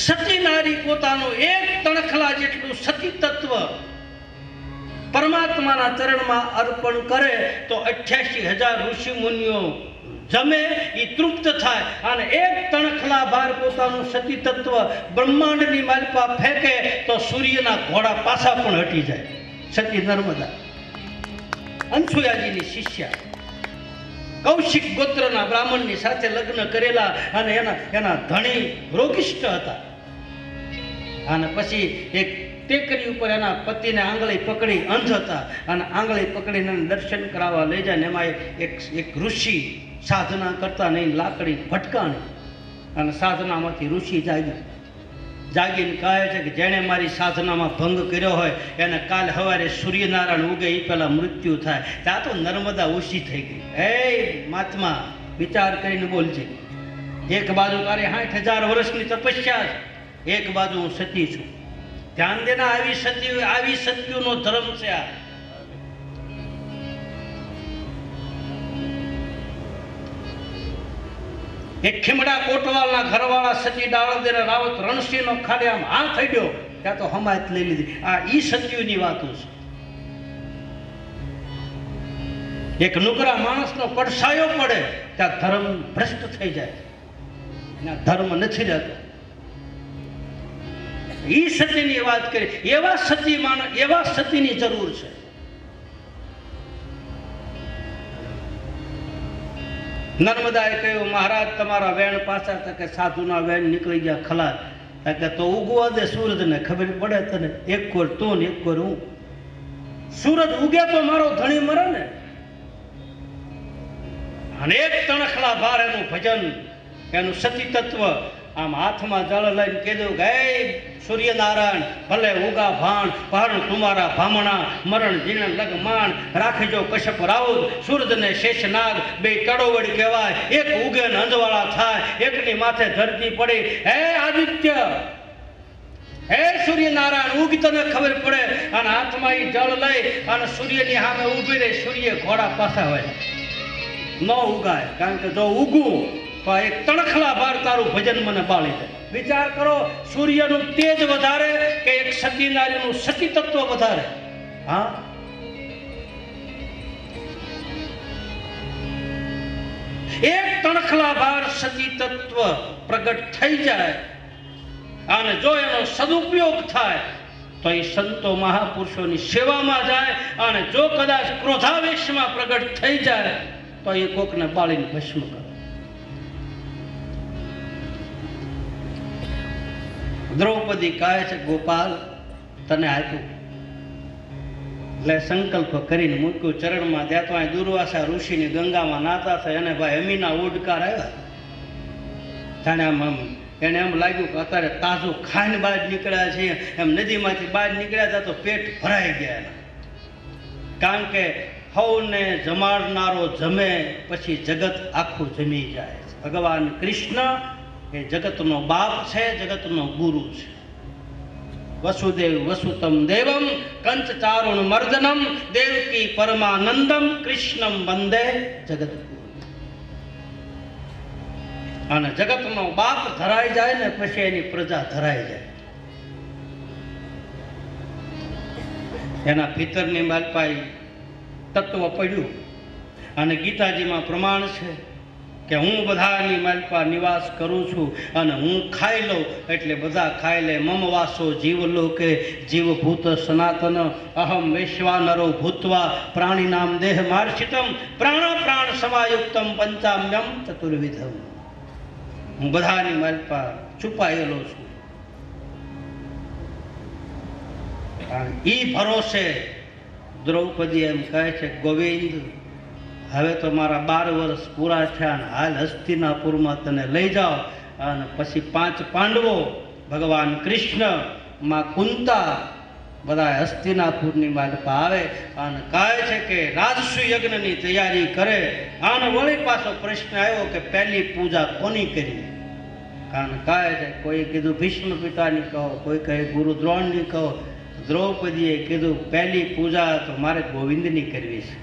સતી નારી પોતાનું એક તણખલા જેટલું સતી તત્વ પરમાત્માના ચરણમાં અર્પણ કરે તો 88,000 ઋષિ મુનિઓ જમે, એ તૃપ્ત થાય. અને એક તણખલા ભાર પોતાનું સતી તત્વ બ્રહ્માંડની માલપા ફેંકે તો સૂર્યના ઘોડા પાછા પણ હટી જાય. સતી નર્મદા અનસુયાજીની શિષ્યા, કૌશિક ગોત્રના બ્રાહ્મણની સાથે લગ્ન કરેલા અને એના ધણી રોગિષ્ઠ હતા. અને પછી એક ટેકરી ઉપર એના પતિને આંગળી પકડી, અંધ હતા, અને આંગળી પકડીને દર્શન કરાવવા લઈ જાય. ને એમાં એક ઋષિ સાધના કરતા નહીં, લાકડી ભટકાણી અને સાધનામાંથી ઋષિ જાગીને કહે છે કે જેણે મારી સાધનામાં ભંગ કર્યો હોય એને કાલ સવારે સૂર્યનારાયણ ઉગે એ પહેલા મૃત્યુ થાય. ત્યાં તો નર્મદા ઓછી થઈ ગઈ. હે મહાત્મા, વિચાર કરીને બોલજે. એક બાજુ તારે 60,000 વર્ષની તપસ્યા છે, એક બાજુ હું સતી છું. ધ્યાન દેના, આવી સતીઓનો ધર્મ છે આ. એક ખીમડા કોટવાલના ઘરવાળા સતી ડાળદેર રાવત રણસિંહનો ખાડે આમ હાથ થઈ ગયો, ત્યાં તો હમાયત લઈ લીધી. આ ઈ સતીઓની વાતો છે. એક નુકરા માણસનો પડછાયો પડે ત્યાં ધર્મ ભ્રષ્ટ થઈ જાય, ધર્મ નથી રહેતો. ઈ સતીની વાત કરી. એવા સતીની જરૂર છે. નર્મદાએ કહ્યું, મહારાજ તમારા વેણ પાછા હતા કે સાધુના વેણ નીકળી ગયા ખલાસ. કે તો ઉગવા દે સૂરજને, ખબર પડે તને. એક કોર તું ને એક કોર હું. સૂરજ ઉગે તો મારો ધણી મરે ને. અને એક તણખલા ભાર એનું ભજન, એનું સતી તત્વ. આમ હાથમાં જળ લઈને કીધું કે હે સૂર્યનારાયણ, ભલે ઉગા ભાણ પહરણ તુમારા ભામણા, મરણ જીણ લગમાણ, રાખજો કશ્યપ રાઉત, સૂરજને શેષનાગ, બે કડોવડી કહેવાય. એક ઉગે ને અંજવાળા થાય, એકની માથે ધરતી પડી. હે આદિત્ય, હે સૂર્યનારાયણ, ઉગ તને ખબર પડે. અને હાથમાં એ જળ લઈ અને સૂર્યની સામે ઊભી રહી. સૂર્ય ઘોડા પાછા હોય, ન ઉગાય. કારણ કે જો ઉગવું તો એક તણખલા ભાર તારું ભજન મને બાળી જાય. વિચાર કરો, સૂર્યનું તેજ વધારે કે એક સતી નારીનું સતી તત્વ વધારે? હા, એક તણખલા ભાર સતી તત્વ પ્રગટ થઈ જાય અને જો એનો સદુપયોગ થાય તો એ સંતો મહાપુરુષોની સેવામાં જાય. અને જો કદાચ ક્રોધાવેશમાં પ્રગટ થઈ જાય તો એ કોકને બાળીને ભસ્મ કરે. દ્રૌપદી કહે છે, ગોપાલ તને આપ્યું. એટલે સંકલ્પ કરીને મૂક્યું, ચરણમાં ત્યાં તો અહીં દુર્વાસા ઋષિની ગંગામાં નાતા થાય. અને ભાઈ અમીના ઉડકાર આવ્યા. જાણે આમ એને એમ લાગ્યું કે અત્યારે તાજું ખાઈને બહાર નીકળ્યા છે. એમ નદીમાંથી બહાર નીકળ્યા હતા તો પેટ ભરાઈ ગયા એના. કારણ કે હવને જમાડનારો જમે પછી જગત આખું જમી જાય. ભગવાન કૃષ્ણ એ જગતનો બાપ છે, જગતનો ગુરુ છે. વસુદેવ વસુતમ દેવમ કંચ ચારુણ મર્દનમ દેવકી પરમાનંદમ કૃષ્ણમ વંદે જગતગુરુ. અને જગતનો બાપ ધરાઈ જાય ને પછી એની પ્રજા ધરાઈ જાય. એના ભીતરની માલપાઈ તત્વ પડ્યું. અને ગીતાજીમાં પ્રમાણ છે કે હું બધાની માલપા નિવાસ કરું છું અને હું ખાઈ લઉં એટલે બધા ખાઈ લે. મમ વાસો જીવ લોકે જીવભૂત સનાતન અહમ વૈશ્વાનરો ભૂત્વા પ્રાણીનામ દેહ માર્ષિતમ પ્રાણ પ્રાણ સમાયુક્તમ પંચામ્યમ ચતુર્વિધમ. હું બધાની માલપા છુપાયેલો છું. ઈ ભરોસે દ્રૌપદી એમ કહે છે, ગોવિંદ હવે તો મારા 12 વર્ષ પૂરા થયા અને હાલ હસ્તિનાપુરમાં તને લઈ જાઓ. અને પછી 5 પાંડવો, ભગવાન કૃષ્ણ, માં કુંતા બધા હસ્તિનાપુરની માલપા આવે અને કહે છે કે રાજસુ યજ્ઞની તૈયારી કરે. અને વળી પાછો પ્રશ્ન આવ્યો કે પહેલી પૂજા કોની કરી? કારણ કહે છે કોઈ કીધું ભીષ્મ પિતાની કહો, કોઈ કહે ગુરુ દ્રોણની કહો. દ્રૌપદીએ કીધું પહેલી પૂજા તો મારે ગોવિંદની કરવી છે.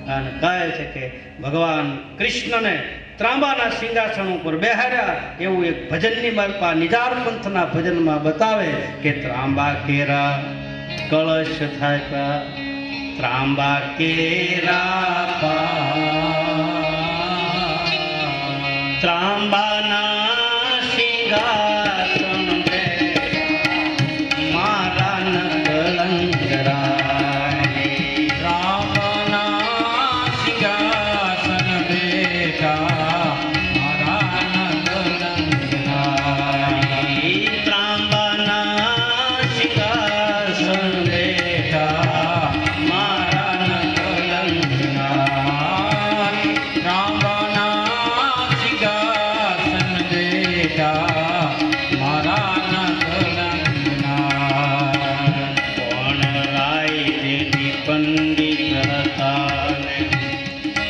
અને કહે છે કે ભગવાન કૃષ્ણને ત્રાંબાના સિંહાસન ઉપર બેહાર્યા એવું એક ભજનની માલપા નિજાર પંથના ભજનમાં બતાવે કે ત્રાંબા કેરા કળશ થાય ત્રાંબા કેરા ત્રાંબાના સિંહાસન મારા ન કલંકરાય ત્રાંબાના સિંહાસન બેઠા મારા ન કલંકરાય ત્રાંબાના સિંહાસન બેઠા મારા ન કલંકરાય ત્રાંબાના સિંહાસન બેઠા મારા ન કલંકરાય કોણ રાય દેવી પંડિત હતા ને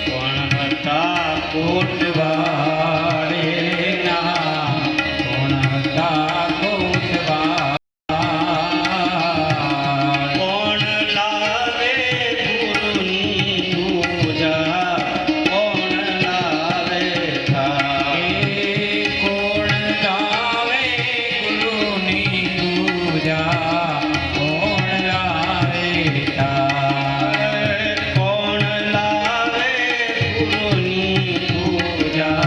કોણ હતા કોટવારે ના કોણ હતા કોટવારે કોણ લાવે ગુરુની પૂજા કોણ લાવે થાય કોણ લાવે ગુરુની પૂજા કોણ લાવે કોણ લાવે ગુરુની પૂજા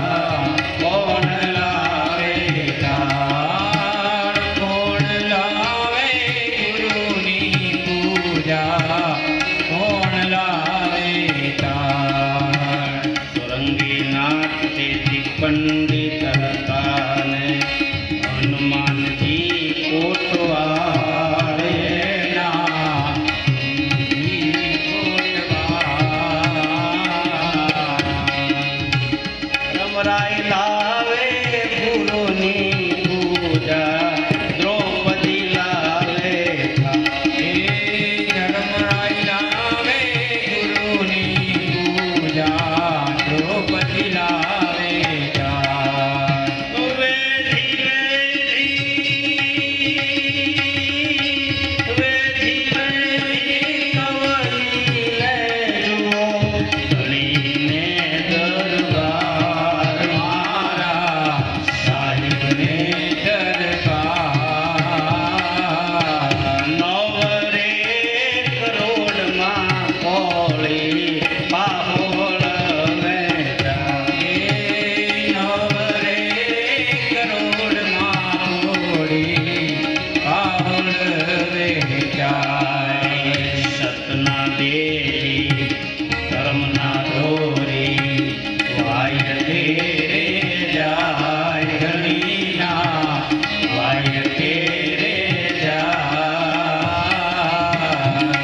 કોણ લાવે કોણ લાવે ગુરુની પૂજા કોણ લાવે સુરંગી નાથ તેથી પંડિત હતા ને હનુમાનજી કોટવારે રમરાય લાવે ગુરુની પૂજા દ્રૌપદી લાવે સતના દેવી ધર્મના ધોરી વાય તેરે જાય ગલીના વાય તેરે જાય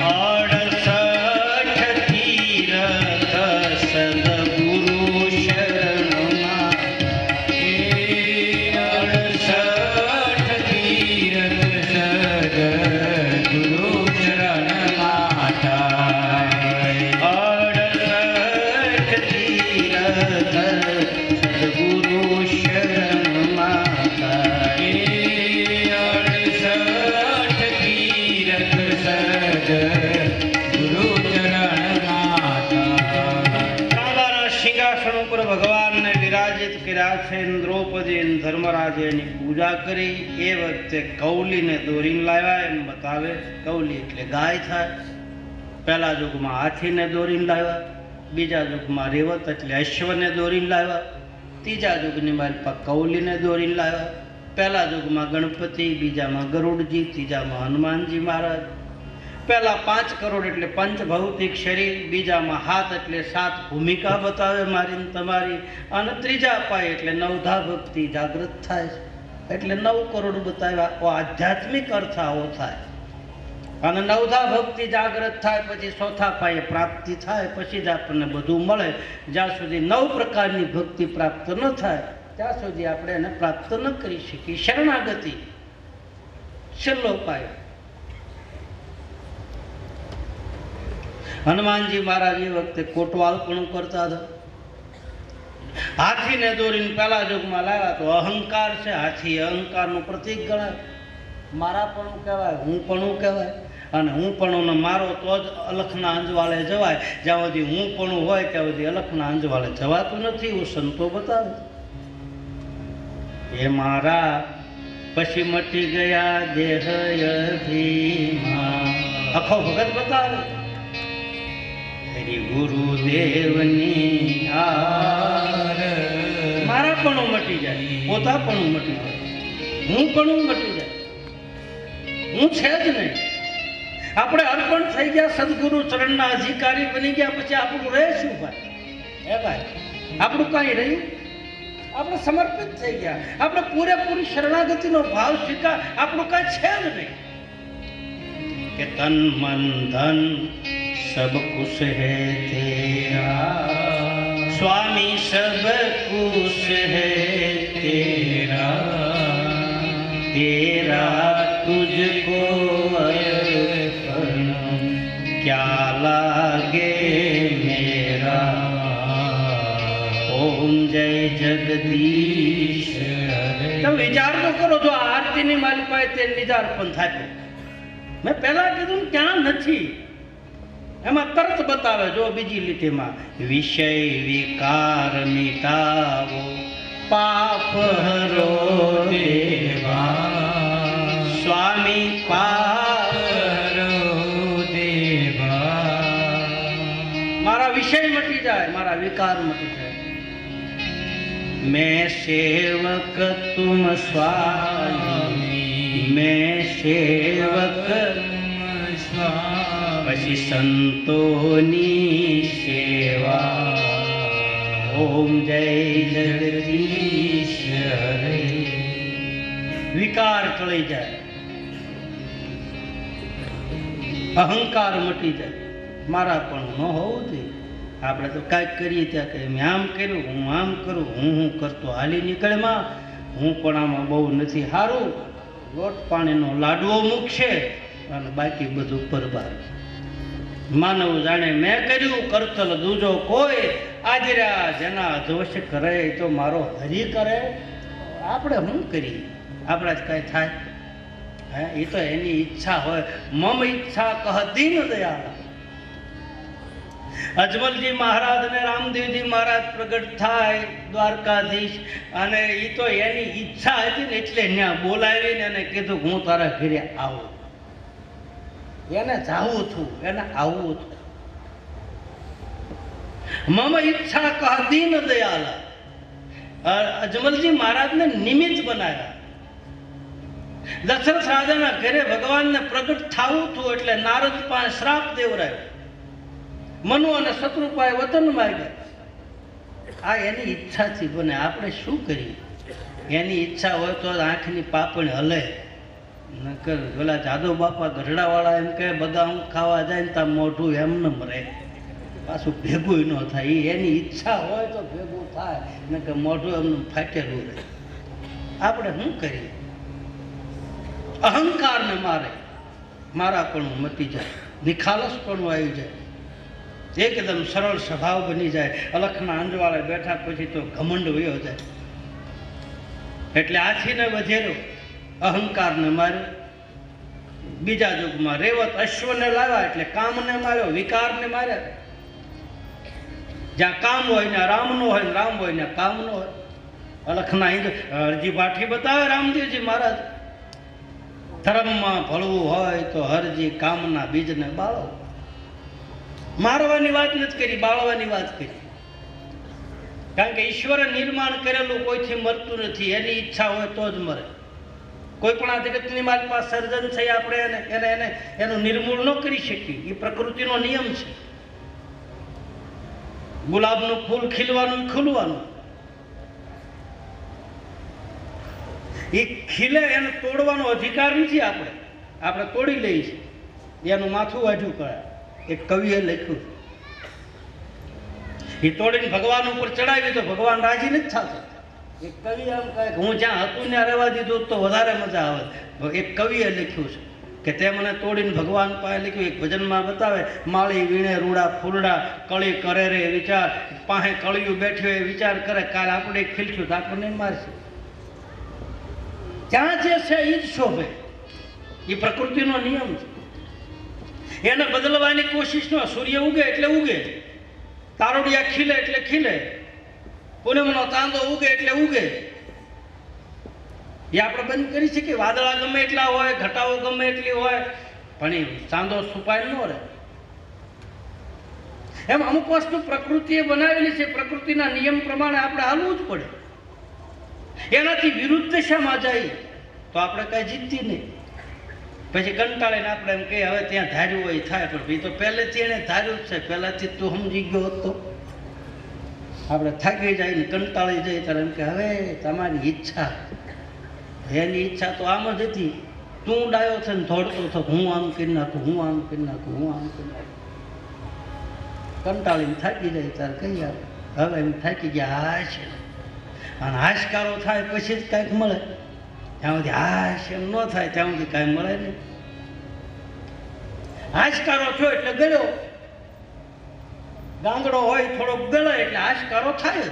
68 તીરથ સદગુરુ શરણમાં 68 તીરથ સદગુરુ શરણમાં થાય 68 તીરથ સદગુરુ શરણમાં થાય 68 તીરથ સદગુરુ શરણમાં થાય તાંબાના સિંહાસન ઉપર ભગવાનને વિરાજિત કર્યા છે અને દ્રૌપદી અને ધર્મરાજે એની પૂજા કરી એ વખતે કૌલીને દોરીને લાવ્યા એમ બતાવે કૌલી એટલે ગાય થાય પહેલા યુગમાં હાથીને દોરીને લાવ્યા બીજા યુગમાં રેવત એટલે અશ્વને દોરીને લાવ્યા ત્રીજા યુગની માલપા કૌલીને દોરીને લાવ્યા પહેલા યુગમાં ગણપતિ બીજામાં ગરુડજી ત્રીજામાં હનુમાનજી મહારાજ પહેલા 5 કરોડ એટલે પંચભૌતિક શરીર બીજામાં હાથ એટલે 7 ભૂમિકા બતાવે મારી ને તમારી અને ત્રીજા પાય એટલે નવધા ભક્તિ જાગૃત થાય છે એટલે 9 કરોડ બતાવ્યા આધ્યાત્મિક અર્થ આવો થાય અને નવધા ભક્તિ જાગૃત થાય પછી ચોથા પાયે પ્રાપ્તિ થાય પછી જ આપણને બધું મળે જ્યાં સુધી 9 પ્રકારની ભક્તિ પ્રાપ્ત ન થાય ત્યાં સુધી આપણે એને પ્રાપ્ત ન કરી શકીએ શરણાગતિ છેલ્લો પાયો હનુમાનજી મહારાજ એ વખતે કોટવાલપણું કરતા હતા હાથીને દોરીને પહેલા યુગમાં લાવ્યા તો અહંકાર છે હાથી અહંકારનું પ્રતીક ગણાય મારાપણું કહેવાય, હું પણું કહેવાય. અને હું પણું મારો તો જ અલખના અંજવાળે જવાય. જ્યાં સુધી હું પણું હોય ત્યાં સુધી અલખના અંજવાળે જવાતું નથી. એવું સંતો બતાવે. એ મારા પછી મટી ગયા દેહ અભિમાન. આખો ભગત બતાવે. હરિ ગુરુદેવની આર. મારા પણ મટી જાય, પોતા પણ મટી જાય, હું પણ મટી જાય. હું છે જ નહીં. આપણે અર્પણ થઈ ગયા, સદગુરુ ચરણના અધિકારી બની ગયા, પછી આપણું રહે શું ભાઈ? હે ભાઈ, આપણું કાંઈ રહ્યું? આપણે સમર્પિત થઈ ગયા, આપણે પૂરેપૂરી શરણાગતિનો ભાવ સ્વીકાર, આપણું કાંઈ છે જ નહીં. કે તન મન ધન सब कुछ है तेरा, स्वामी सब कुछ है तेरा, तेरा तुझको अर्पण क्या लागे मेरा. ओम जय जगदीश. તમે વિચાર તો કરો, જો આરતીની મારી પાસે તે નિજાર્પણ થાય. મેં પહેલા કીધું ક્યાં નથી, એમાં તરત બતાવે. જો બીજી લીટીમાં વિષય વિકાર મિટાવો, પાપ હરો દેવા, સ્વામી પાપ હરો દેવા. મારા વિષય મટી જાય, મારા વિકાર મટી જાય. मैं सेवक तुम स्वामी, मैं सेवक પછી સંતોની સેવા. ઓમ જય જગદીશ હરે. વિકાર ટળી જાય, અહંકાર મટી જાય, મારા પણ ન હોવું જોઈએ. આપણે તો કાંઈક કરીએ ત્યાં કે મેં આમ કર્યું, હું આમ કરું, હું કરતો હાલી નીકળેમાં, હું પણ આમાં બહુ નથી સારું. લોટ પાણીનો લાડવો મૂકશે અને બાકી બધું પરબાર. માનવ જાણે મેં કર્યું, કરતલ દૂજો કોઈ. આજરા જેના અધવશ કરે તો મારો હરી કરે. આપણે શું કરીએ? આપણા જ કાંઈ થાય? હે, એ તો એની ઈચ્છા હોય. મમ ઈચ્છા કહ દીન દયાળ. અજમલજી મહારાજ ને રામદેવજી મહારાજ પ્રગટ થાય દ્વારકાધીશ, અને એ તો એની ઈચ્છા હતી ને એટલે ત્યાં બોલાવીને એને કીધું હું તારા ઘરે આવું. એને જાવું છું, એને આવવું છું. મમ ઈચ્છા કહ દીન દયાલ. અજમલજી મહારાજને નિમિત્ત બનાવ્યા. દશરથ રાજાના ઘરે ભગવાનને પ્રગટ થવું હતું એટલે નારદ પાસે શ્રાપ દેવરાયો. મનુ અને શત્રુપાએ વતન માંગ્યા. આ એની ઈચ્છાથી બને. આપણે શું કરીએ? એની ઈચ્છા હોય તો આંખની પાપણ હલે. નકર પેલા જાદવ બાપા ગઢડાવાળા એમ કે બદામ ખાવા જાય ને ત્યાં મોઢું એમને રહે, પાછું ભેગું ન થાય. એની ઈચ્છા હોય તો ભેગું થાય, નકર મોઢું એમનું ફાટેલું રહે. આપણે શું કરીએ? અહંકારને મારે મારા પણ મટી જાય, નિખાલસ પણ આવી જાય, એકદમ સરળ સ્વભાવ બની જાય. અલખના અંજવાળે બેઠા પછી તો ઘમંડ વયો જાય. એટલે આથીને વધેરો અહંકારને માર્યો. બીજા યુગમાં રેવત અશ્વને લાવ્યા એટલે કામને માર્યો, વિકારને માર્યા. જ્યાં કામ હોય ને રામ નો હોય, રામ હોય ને કામ નો હોય. અલખના હરજી ભાઠી બતાવે રામદેવજી મહારાજ, ધર્મમાં ભળવું હોય તો હરજી કામના બીજને બાળો. મારવાની વાત નથી કરી, બાળવાની વાત કરી. કારણ કે ઈશ્વરે નિર્માણ કરેલું કોઈથી મરતું નથી. એની ઈચ્છા હોય તો જ મરે. કોઈ પણ આ જગતની મારી પાસે સર્જન છે, આપણે એને એને એનું નિર્મૂળ ન કરી શકીએ. એ પ્રકૃતિનો નિયમ છે. ગુલાબનું ફૂલ ખીલવાનું, ખુલવાનું. એ ખીલે એને તોડવાનો અધિકાર નથી. આપણે તોડી લઈએ છીએ. એનું માથું વાઢ્યું કરે. એક કવિએ લખ્યું, એ તોડીને ભગવાન ઉપર ચડાવી તો ભગવાન રાજી નથી થતા. એક કવિ એમ કહે કે હું જ્યાં હતું ત્યાં રહેવા દીધું તો વધારે મજા આવે. એક કવિએ લખ્યું છે કે તે મને તોડીને ભગવાન પાસે લખ્યું. એક ભજનમાં બતાવે, માળી વીણે રૂડા ફૂલડા, કળી કરે રે વિચાર, પાસે કળિયું બેઠ્યું એ વિચાર કરે, કાલ આપણે ખીલશું તો આપણને મારશે. ત્યાં જે છે એ જ શોભે. એ પ્રકૃતિનો નિયમ છે. એને બદલવાની કોશિશ ન. સૂર્ય ઉગે એટલે ઉગે, તારોડિયા ખીલે એટલે ખીલે, પૂનમનો ચાંદો ઉગે એટલે ઉગે. એ આપણે બંધ કરી શકીએ. વાદળા ગમે એટલા હોય, ઘટાઓ ગમે એટલી હોય, પણ એ ચાંદો છુપાય ન રહે. એમ અમુક વસ્તુ પ્રકૃતિએ બનાવેલી છે, પ્રકૃતિના નિયમ પ્રમાણે આપણે હાલવું જ પડે. એનાથી વિરુદ્ધ દિશામાં જઈએ તો આપણે કઈ જીતતી નહીં. પછી કંટાળીને આપણે એમ કહીએ હવે ત્યાં ધાર્યું હોય થાય, પણ ભાઈ તો પહેલેથી એને ધાર્યું જ છે, પહેલાથી તું સમજી ગયો હતો. આપણે થાકી જાય ને કંટાળી જાય ત્યારે એમ કે હવે તમારી ઈચ્છા, એની ઈચ્છા તો આમ જ હતી. તું ડાયો છે ને દોડતો હતો, હું આમ કરી નાખું, હું આમ કરી નાખું, હું આમ કરી નાખું. કંટાળીને થાકી જાય ત્યારે કહીએ આપણે હવે એમ થાકી ગયા હાશ. અને હાશકારો થાય પછી જ કાંઈક મળે. ત્યાં સુધી હાશ એમ ન થાય ત્યાં સુધી કાંઈ મળે નહીં. હાશકારો થયો એટલે ગળ્યો, ગાંગડો હોય થોડોક ગળે એટલે હાશકારો થાય જ.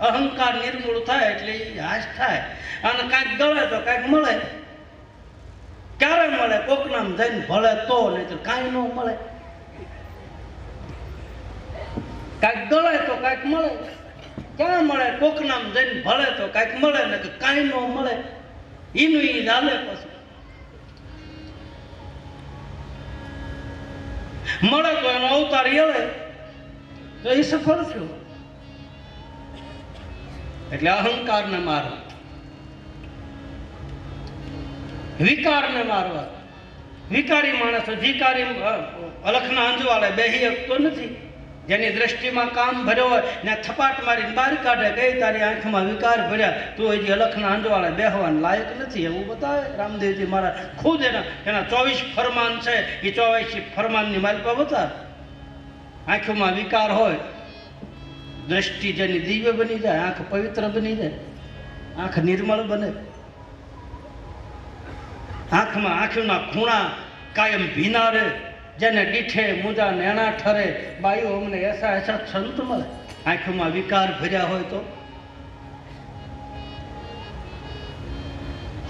અહંકાર નિર્મૂળ થાય એટલે હાશ થાય. અને કાંઈક ગળે તો કાંઈક મળે. ક્યારે મળે? કોકનામ જઈને ભળે તો, નહીં તો કાંઈ ન મળે. કાંઈક ગળે તો કાંઈક મળે. ક્યાં મળે? કોકનામ જઈને ભળે તો કાંઈક મળે, ને કાંઈ ન મળે. ઈનું ઈ ચાલે. પછી મળે તો એનો અવતાર એળે તો એ સફળ થયો. એટલે અહંકારને મારવા, વિકારને મારવા. વિકારી માણસ અધિકારી અલખના અંજવાળે બેહી શકતો નથી. જેની દ્રષ્ટિમાં કામ ભર્યો હોય ને થપાટ મારીને બહાર કાઢે, કઈ તારી આંખમાં વિકાર ભર્યા, તું હજી અલખના અંજવાળે બેહવાના લાયક નથી, એવું બતાવે રામદેવજી મહારાજ ખુદ. એના 24 ફરમાન છે, એ 24 ફરમાનની માલિકા બતાવે. આંખોમાં વિકાર હોય, દ્રષ્ટિ જેની દિવ્ય બની જાય, આંખ પવિત્ર બની જાય, આંખ નિર્મળ બને. આંખમાં આંખોના ખૂણા કાયમ ભીના રહે. જેને દીઠે મુજા નેણા ઠરે, બાઈઓ અમને એસા એસા સંત મળે. આંખોમાં વિકાર ભર્યા હોય તો.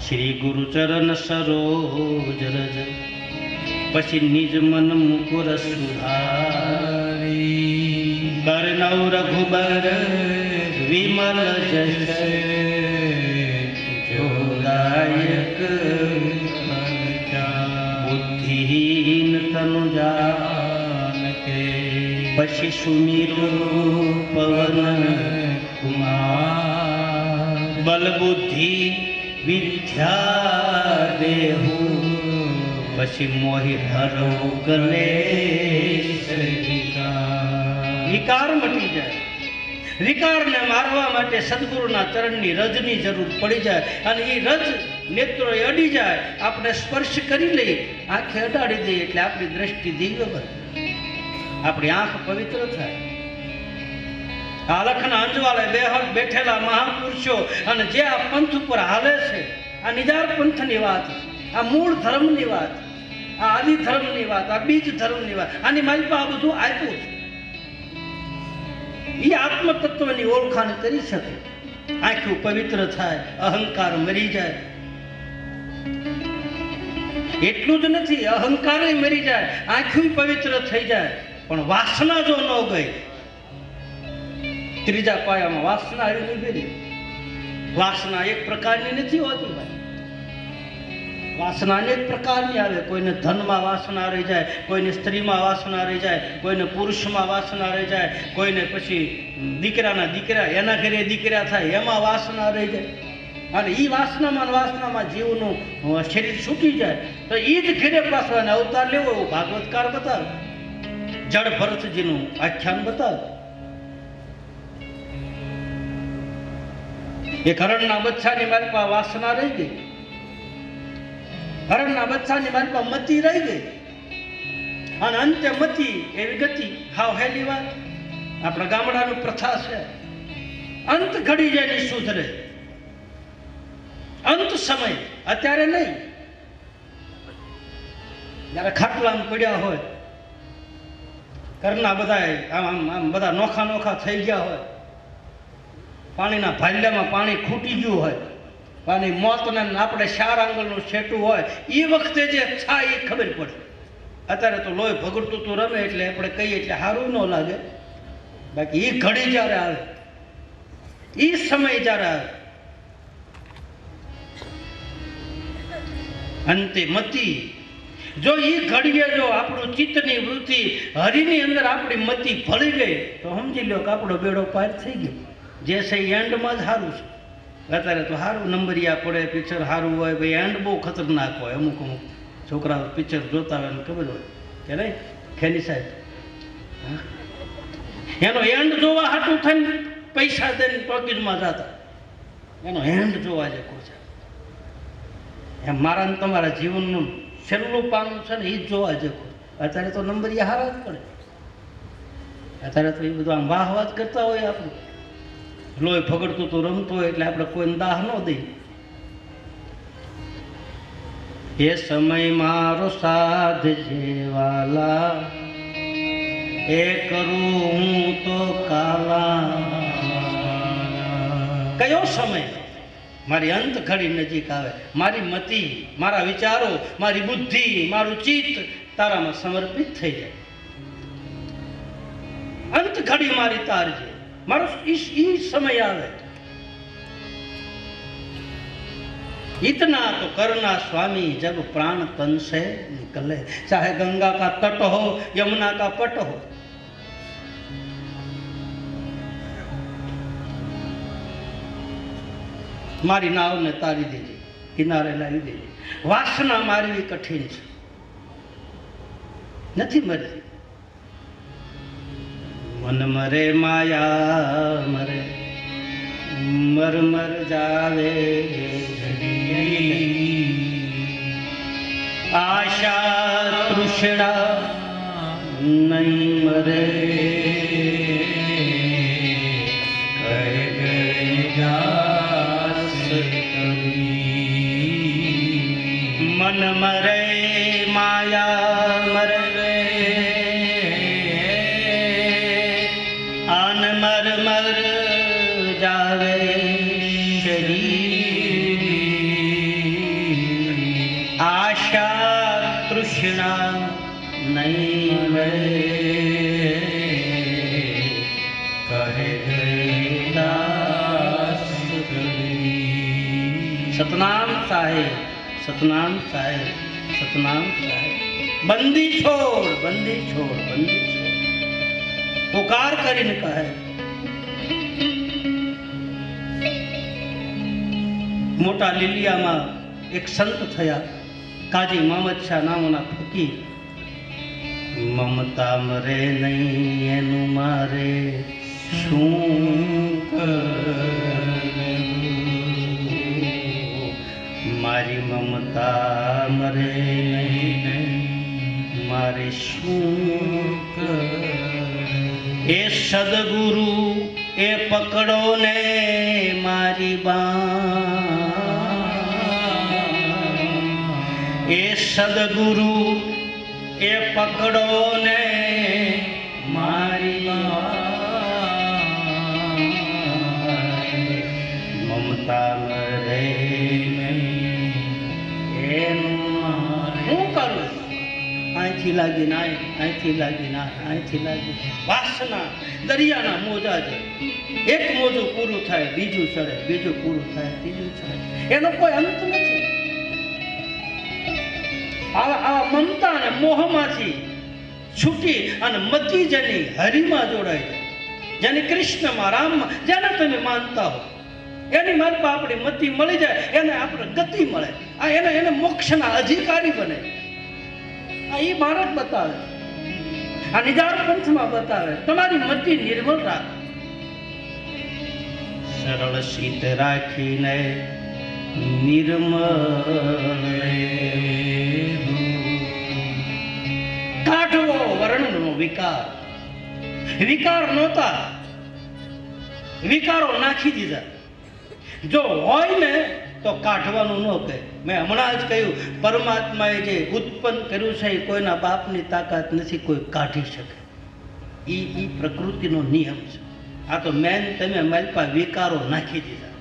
શ્રી ગુરુ ચરણ સરોજ રજ, પછી નિજ મન મુકુર સુધારી. કરનૌ રઘુબર વિમલ જશ, જોદાયક બુદ્ધિહીન તનુ જાનકે. પછી સુમીરો પવન કુમાર, બલ બુદ્ધિ વિદ્યા દેહુ. પછી મોહી ધરો કલેશ વિકાર મટી જાય. વિકારને મારવા માટે સદગુરુના ચરણની રજની જરૂર પડી જાય. અને એ રજ નેત્રોએ અડી જાય, આપણે સ્પર્શ કરી લઈએ, આંખે અડાડી દઈએ એટલે આપણી દ્રષ્ટિ દિવ્ય બને, આપણી આંખ પવિત્ર થાય. આ લખના અંજવાળે બેઠેલા મહાપુરુષો અને જે આ પંથ ઉપર હાલે છે, આ નિજાર પંથની વાત, આ મૂળ ધર્મની વાત, આ આદિ ધર્મની વાત, આ બીજ ધર્મની વાત, આની માલિકા આ બધું આપ્યું છે. એ આત્મતત્વની ઓળખાણ કરી શકે. આંખું પવિત્ર થાય, અહંકાર મરી જાય. એટલું જ નથી, અહંકાર મરી જાય, આંખું પવિત્ર થઈ જાય, પણ વાસના જો ન ગઈ, ત્રીજા પાયામાં વાસના આવી નહીં ગઈ. વાસના એક પ્રકારની નથી હોતી ભાઈ. વાસના અનેક પ્રકારની આવે. કોઈને ધનમાં વાસના રહી જાય, કોઈને સ્ત્રીમાં વાસના રહી જાય, કોઈને પુરુષમાં વાસના રહી જાય, કોઈને પછી દીકરાના દીકરા, એના ઘરે દીકરા થાય એમાં વાસના રહી જાય. અને એ વાસનામાં જીવનું શરીર છૂટી જાય તો એ જ ઘરે પાછો એને અવતાર લેવો, એવું ભાગવતકાર બતાવે. જડ ભરતજીનું આખ્યાન બતાવે. એક હરણના બચ્ચાની માલિકા વાસના રહી ગઈ. હરણના બચ્ચાની માલિકા મતી રહી ગઈ. અને અંતે મતી એવી ગતિ. હાવ હેલી વાત. આપણા ગામડાની પ્રથા છે, અંત ઘડી જાય ની સુધરે. અંત સમય, અત્યારે નહીં. જયારે ખાટલામાં પડ્યા હોય, ઘરના બધા આમ બધા નોખા થઈ ગયા હોય, પાણીના ભાલ્યામાં પાણી ખૂટી ગયું હોય, અને મોતને આપણે 4 આંગળનું છેટું હોય એ વખતે જે થાય એ ખબર પડે. અત્યારે તો લોહી ભગડતું તું રમે એટલે આપણે કહીએ એટલે સારું ન લાગે. બાકી એ ઘડી જ્યારે આવે, એ સમય જ્યારે આવે, અંતે મતી, જો એ ઘડીએ જો આપણું ચિત્તની વૃત્તિ હરિની અંદર આપણી મતી ભળી ગઈ તો સમજી લો કે આપણો બેડો પાર થઈ ગયો. જે છે એ એન્ડમાં જ સારું છે. અત્યારે તો સારું નંબરિયા પડે, પિક્ચર સારું હોય, ભાઈ એન્ડ બહુ ખતરનાક હોય. અમુક છોકરાઓ પિક્ચર જોતા હોય ને ખબર હોય કે નહીં ખેની સાહેબ, એનો એન્ડ જોવા હાટું થઈને પૈસા દઈને ટોકીઝમાં જતા, એનો એન્ડ જોવા જેવો છે. એમ મારા ને તમારા જીવનનું છેલ્લું પાનું છે ને એ જ જોવા જેવું. અત્યારે તો નંબરિયા હારા જ પડે. અત્યારે તો એ બધું આમ વાહ જ કરતા હોય. આપણું લોહી ફગડતું તું રમતું હોય એટલે આપણે કોઈને દાહ ન દઈએ. એ સમય મારો સાધ જેવાલા, એ કરું હું તો કાલા. કયો સમય? મારી અંત ઘડી નજીક આવે, મારી મતિ, મારા વિચારો, મારી બુદ્ધિ, મારું ચિત્ત તારામાં સમર્પિત થઈ જાય. અંત ઘડી મારી તારજે, મારો ઈ સમય આવે. इतना तो करना स्वामी जब प्राण तन से निकले, चाहे गंगा का तट हो यमुना का पट हो. મારી નાવને તારી દેજે, કિનારે લાવી દેજે. વાસના મારવી કઠિન છે, નથી મરતી. મન મરે માયા મરે, મર મર જાવે, આશા તૃષ્ણા નહીં મરે, કહે ગઈ દાસ મન મરે માયા મરે, આન મર મર જાવે શરીર, આશા તૃષ્ણા નહીં મરે, કહે ગઈ દાસ સતનામ સાહેબ, સતનામ સાહેબ, સતનામ સાહેબ. બંદી છોડ, બંદી છોડ, બંદી છોડ, પુકાર કરીને કહે. મોટા લીલિયામાં એક સંત થયા, કાજી મહમદ શાહ નામના ફકીર. મમતા મરે નહીં એનું મારે શું કરવું, મારી મમતા મરે નહીં મારે શું કરવું. એ સદગુરુ એ પકડો ને મારી બાંહ, એ સદગુરુ એ પકડો ને મારી બાંહ, મમતા મરે નહીં એનું મારે શું કરું. અહીંથી લાગીને અહીંથી લાગીને અહીંથી લાગી. વાસના દરિયાના મોજા છે. એક મોજું પૂરું થાય બીજું ચડે, બીજું પૂરું થાય ત્રીજું ચડે, એનો કોઈ અંત નથી. આવા મમતા અને મોહમાંથી છૂટી અને મતી જેની હરિમાં જોડાય છે, જેની કૃષ્ણમાં રામમાં જેને તમે માનતા હો, એની માર્ફત આપણી મતિ મળી જાય, એને આપણે ગતિ મળે, એને મોક્ષના અધિકારી બને. એ મારા જ બતાવે, આ નિજાર પંથમાં બતાવે. તમારી મતિ નિર્મળ રાખ, સરળ શીત રાખીને નિર્મળ કાઢવો વર્ણનો વિકાર. વિકાર નહોતા, વિકારો નાખી દીધા. જો હોય ને તો કાઢવાનું ન કહે. મેં હમણાં જ કહ્યું, પરમાત્માએ જે ઉત્પન્ન કર્યું છે એ કોઈના બાપની તાકાત નથી કોઈ કાઢી શકે. એ પ્રકૃતિનો નિયમ છે. આ તો મેન તમે માલપા વિકારો નાખી દીધા.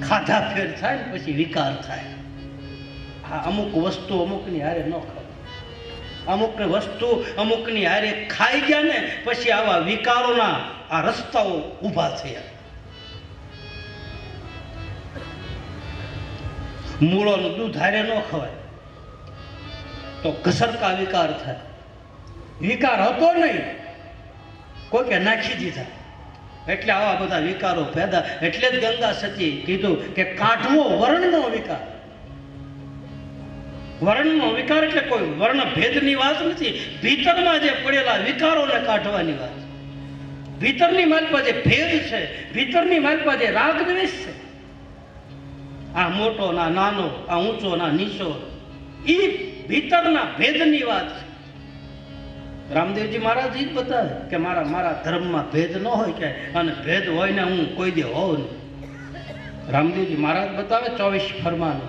ખાધા ફેર થાય ને પછી વિકાર થાય. આ અમુક વસ્તુ અમુકની હારે ન ખાવ, અમુક વસ્તુ અમુકની હારે ખાઈ ગયા ને પછી આવા વિકારોના આ રસ્તાઓ ઊભા થયા. મૂળોનું દૂધ હારે ન ખવાય તો ઘસરકા વિકાર થાય. વિકાર હતો નહીં, કોઈકે નાખી દીધા એટલે આવા બધા વિકારો પેદા. એટલે જ ગંગા સતી કીધું કે કાઢવો વર્ણનો વિકાર. વર્ણનો વિકાર એટલે કોઈ વર્ણ ભેદની વાત નથી, ભીતરમાં જે પડેલા વિકારોને કાઢવાની વાત. ભીતરની માલપા જે ભેદ છે, ભીતરની માલપા જે રાગ દ્વેષ છે, આ મોટો ના નાનો, આ ઊંચો ના નીચો, એ ભીતરના ભેદની વાત છે. રામદેવજી મહારાજ જ બતાવે કે મારા ધર્મમાં ભેદ ન હોય કે, અને ભેદ હોય ને હું કોઈ દે હોઉં નહીં. રામદેવજી મહારાજ બતાવે 24 ફરમાન.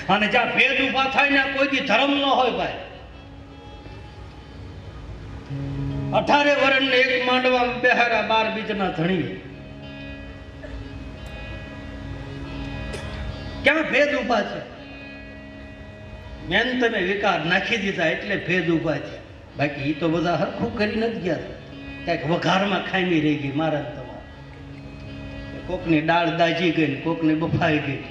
અને જ્યાં ભેદ ઉભા થાય ને કોઈ દી ધર્મ ન હોય ભાઈ. 18 વર્ષને એક માંડવામાં બેહારા 12 બીજના ધણી. ક્યાં ભેદ ઉભા છે? મેન તમે વિકાર નાખી દીધા એટલે ભેદ ઉભા છે. બાકી એ તો બધા હરખું કરી નથી ગયા. ક્યાંક વઘારમાં ખામી રહી ગઈ. મારા તમારે કોકની દાળ દાજી ગઈ ને કોકની બફાઈ ગઈ.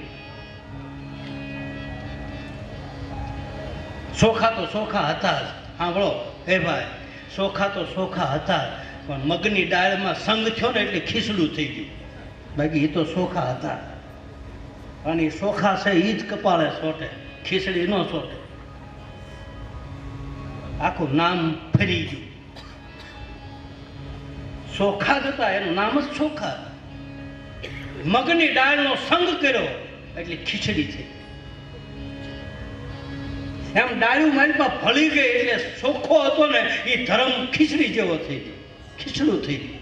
ચોખા તો ચોખા હતા જ. સાંભળો એ ભાઈ, ચોખા તો ચોખા હતા જ, પણ મગની દાળમાં સંગ થયો ને એટલે ખીચડું થઈ ગયું. બાકી એ તો ચોખા હતા. અને ચોખા છે એ જ કપાળે સોટે, ખીચડી ન સોટે. આખું નામ ફરી ગયું. ચોખા જ હતા, એનું નામ જ ચોખા. મગની દાળનો સંગ કર્યો એટલે ખીચડી થઈ. એમ ડાળું માલમાં ભળી ગઈ એટલે ચોખ્ખો હતો ને એ ધર્મ ખીચડી જેવો થઈ ગયો, ખીચડું થઈ ગયું.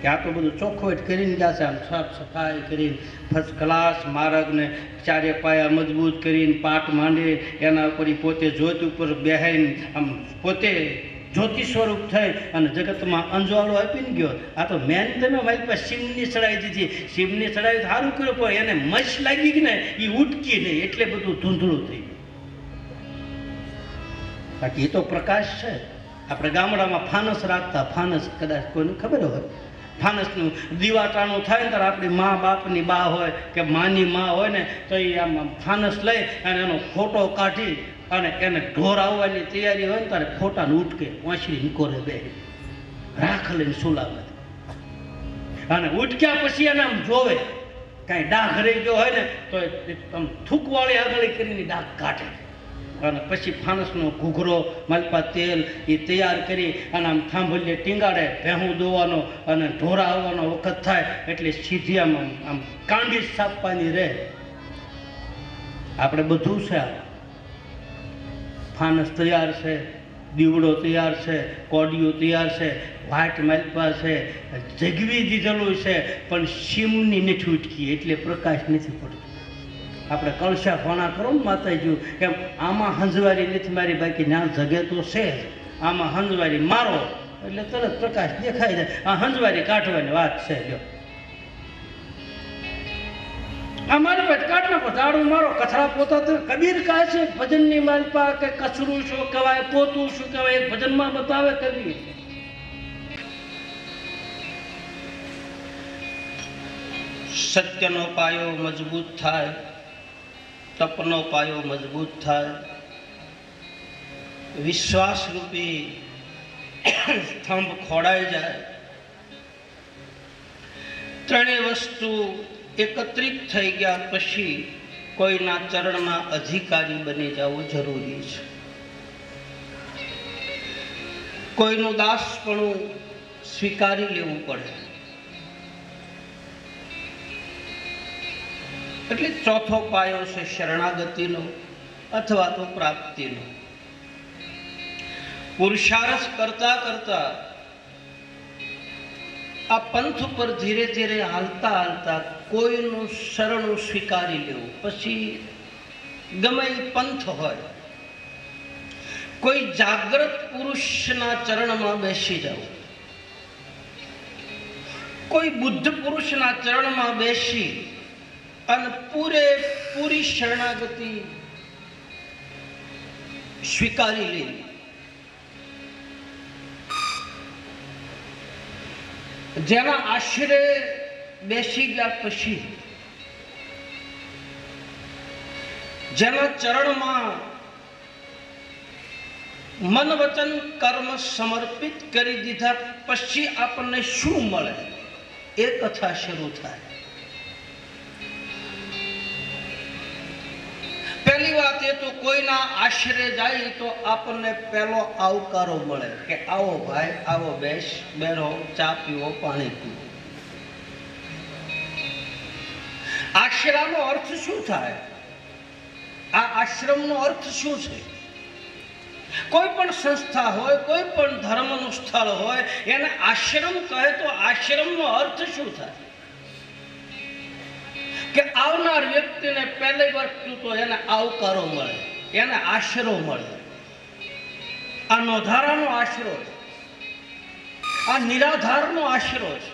કે આ તો બધું ચોખ્ખવટ કરીને ગયા છે, આમ સાફ સફાઈ કરીને ફર્સ્ટ ક્લાસ માર્ગને ચારે પાયા મજબૂત કરીને પાટ માંડી એના ઉપર પોતે જ્યોત ઉપર બેહાઈને આમ પોતે જ્યોતિ સ્વરૂપ થઈ અને જગતમાં અંજવાળો આપીને ગયો. આ તો મેન તમે મારી પાસે સીમની ચડાવી દીધી. સીમની ચડાવી સારું કર્યું, પણ એને મચ લાગી ગઈ ને એ ઉટકી નહીં એટલે બધું ધૂંધળું થઈ ગયું. બાકી એ તો પ્રકાશ છે. આપણે ગામડામાં ફાનસ રાખતા, ફાનસ કદાચ કોઈને ખબર હોય, ફાનસનું દીવાટાણું થાય ને ત્યારે આપણી મા બાપની બા હોય કે માની મા હોય ને તો એ આમ ફાનસ લઈ અને એનો ફોટો કાઢી અને એને ઢોર આવવાની તૈયારી હોય ને ત્યારે ફોટાને ઉટકે વાંસળી નીકોરે બે રાખ લઈને સુલાવે. અને ઉટક્યા પછી એને આમ જોવે, કાંઈ ડાઘ રહી ગયો હોય ને તો આમ થૂકવાળી આગળ કરીને ડાઘ કાઢે. અને પછી ફાનસનો ઘૂઘરો, માલપા તેલ એ તૈયાર કરી અને આમ થાંભલીએ ટીંગાડે. ભેહું દોવાનો અને ઢોરા આવવાનો વખત થાય એટલે સીધી આમ કાંડી સાપવાની રહે. આપણે બધું છે. ફાનસ તૈયાર છે, દીવડો તૈયાર છે, કોડિયું તૈયાર છે, વાટ માલપા છે, જગવી દીધેલું છે, પણ સીમની નથી ઉટકી એટલે પ્રકાશ નથી પડતો. આપણે કળશા ફોણા કરો ને માતાજી એમ આમાં હંજવારી નથી મારી, બાકી ના જગે તો છે જ. આમાં હંજવારી મારો એટલે તરત પ્રકાશ દેખાઈ જાય. આ હંજવારી કાઢવાની વાત છે. જો આ મારી પાસે કાઢ નાખો, ઝાડું મારો, કથરા પોતા તો કબીર કહે છે ભજનની માલપા કે કચરું શું કહેવાય, પોતું શું કહેવાય, એક ભજનમાં બતાવે કબીર. સત્યનો પાયો મજબૂત થાય, તપનો પાયો મજબૂત થાય, વિશ્વાસરૂપી સ્તંભ ખોડાઈ જાય, ત્રણેય વસ્તુ એકત્રિત થઈ ગયા પછી કોઈના ચરણના અધિકારી બની જવું જરૂરી છે. કોઈનું દાસપણું સ્વીકારી લેવું પડે. એટલે ચોથો પાયો છે શરણાગતિનો અથવા તો પ્રાપ્તિનો. પુરુષાર્થ કરતા કરતા આ પંથ ઉપર ધીરે ધીરે હાલતા હાલતા કોઈનું શરણું સ્વીકારી લેવું. પછી ગમે એ પંથ હોય, કોઈ જાગ્રત પુરુષના ચરણમાં બેસી જવું, કોઈ બુદ્ધ પુરુષના ચરણમાં બેસી અને પૂરેપૂરી શરણાગતિ સ્વીકારી લે, જેના આશરે બેસી ગયા પછી, જેના ચરણમાં મન વચન કર્મ સમર્પિત કરી દીધા પછી આપણને શું મળે એ કથા શરૂ થાય. પહેલી વાત એ તો કોઈના આશરે જાય તો આપણને પહેલો આવકારો મળે કે આવો ભાઈ, આવો, બેરો, ચા પીવો, પાણી પીવો. આશરાનો અર્થ શું થાય? આ આશ્રમનો અર્થ શું છે? કોઈ પણ સંસ્થા હોય, કોઈ પણ ધર્મનું સ્થળ હોય, એને આશ્રમ કહે તો આશ્રમનો અર્થ શું થાય? કે આવનાર વ્યક્તિને પહેલી વસ્તુ તો એને આવકારો મળે, એને આશરો મળે. આ નોધારાનો આશરો છે, આ નિરાધારનો આશરો છે.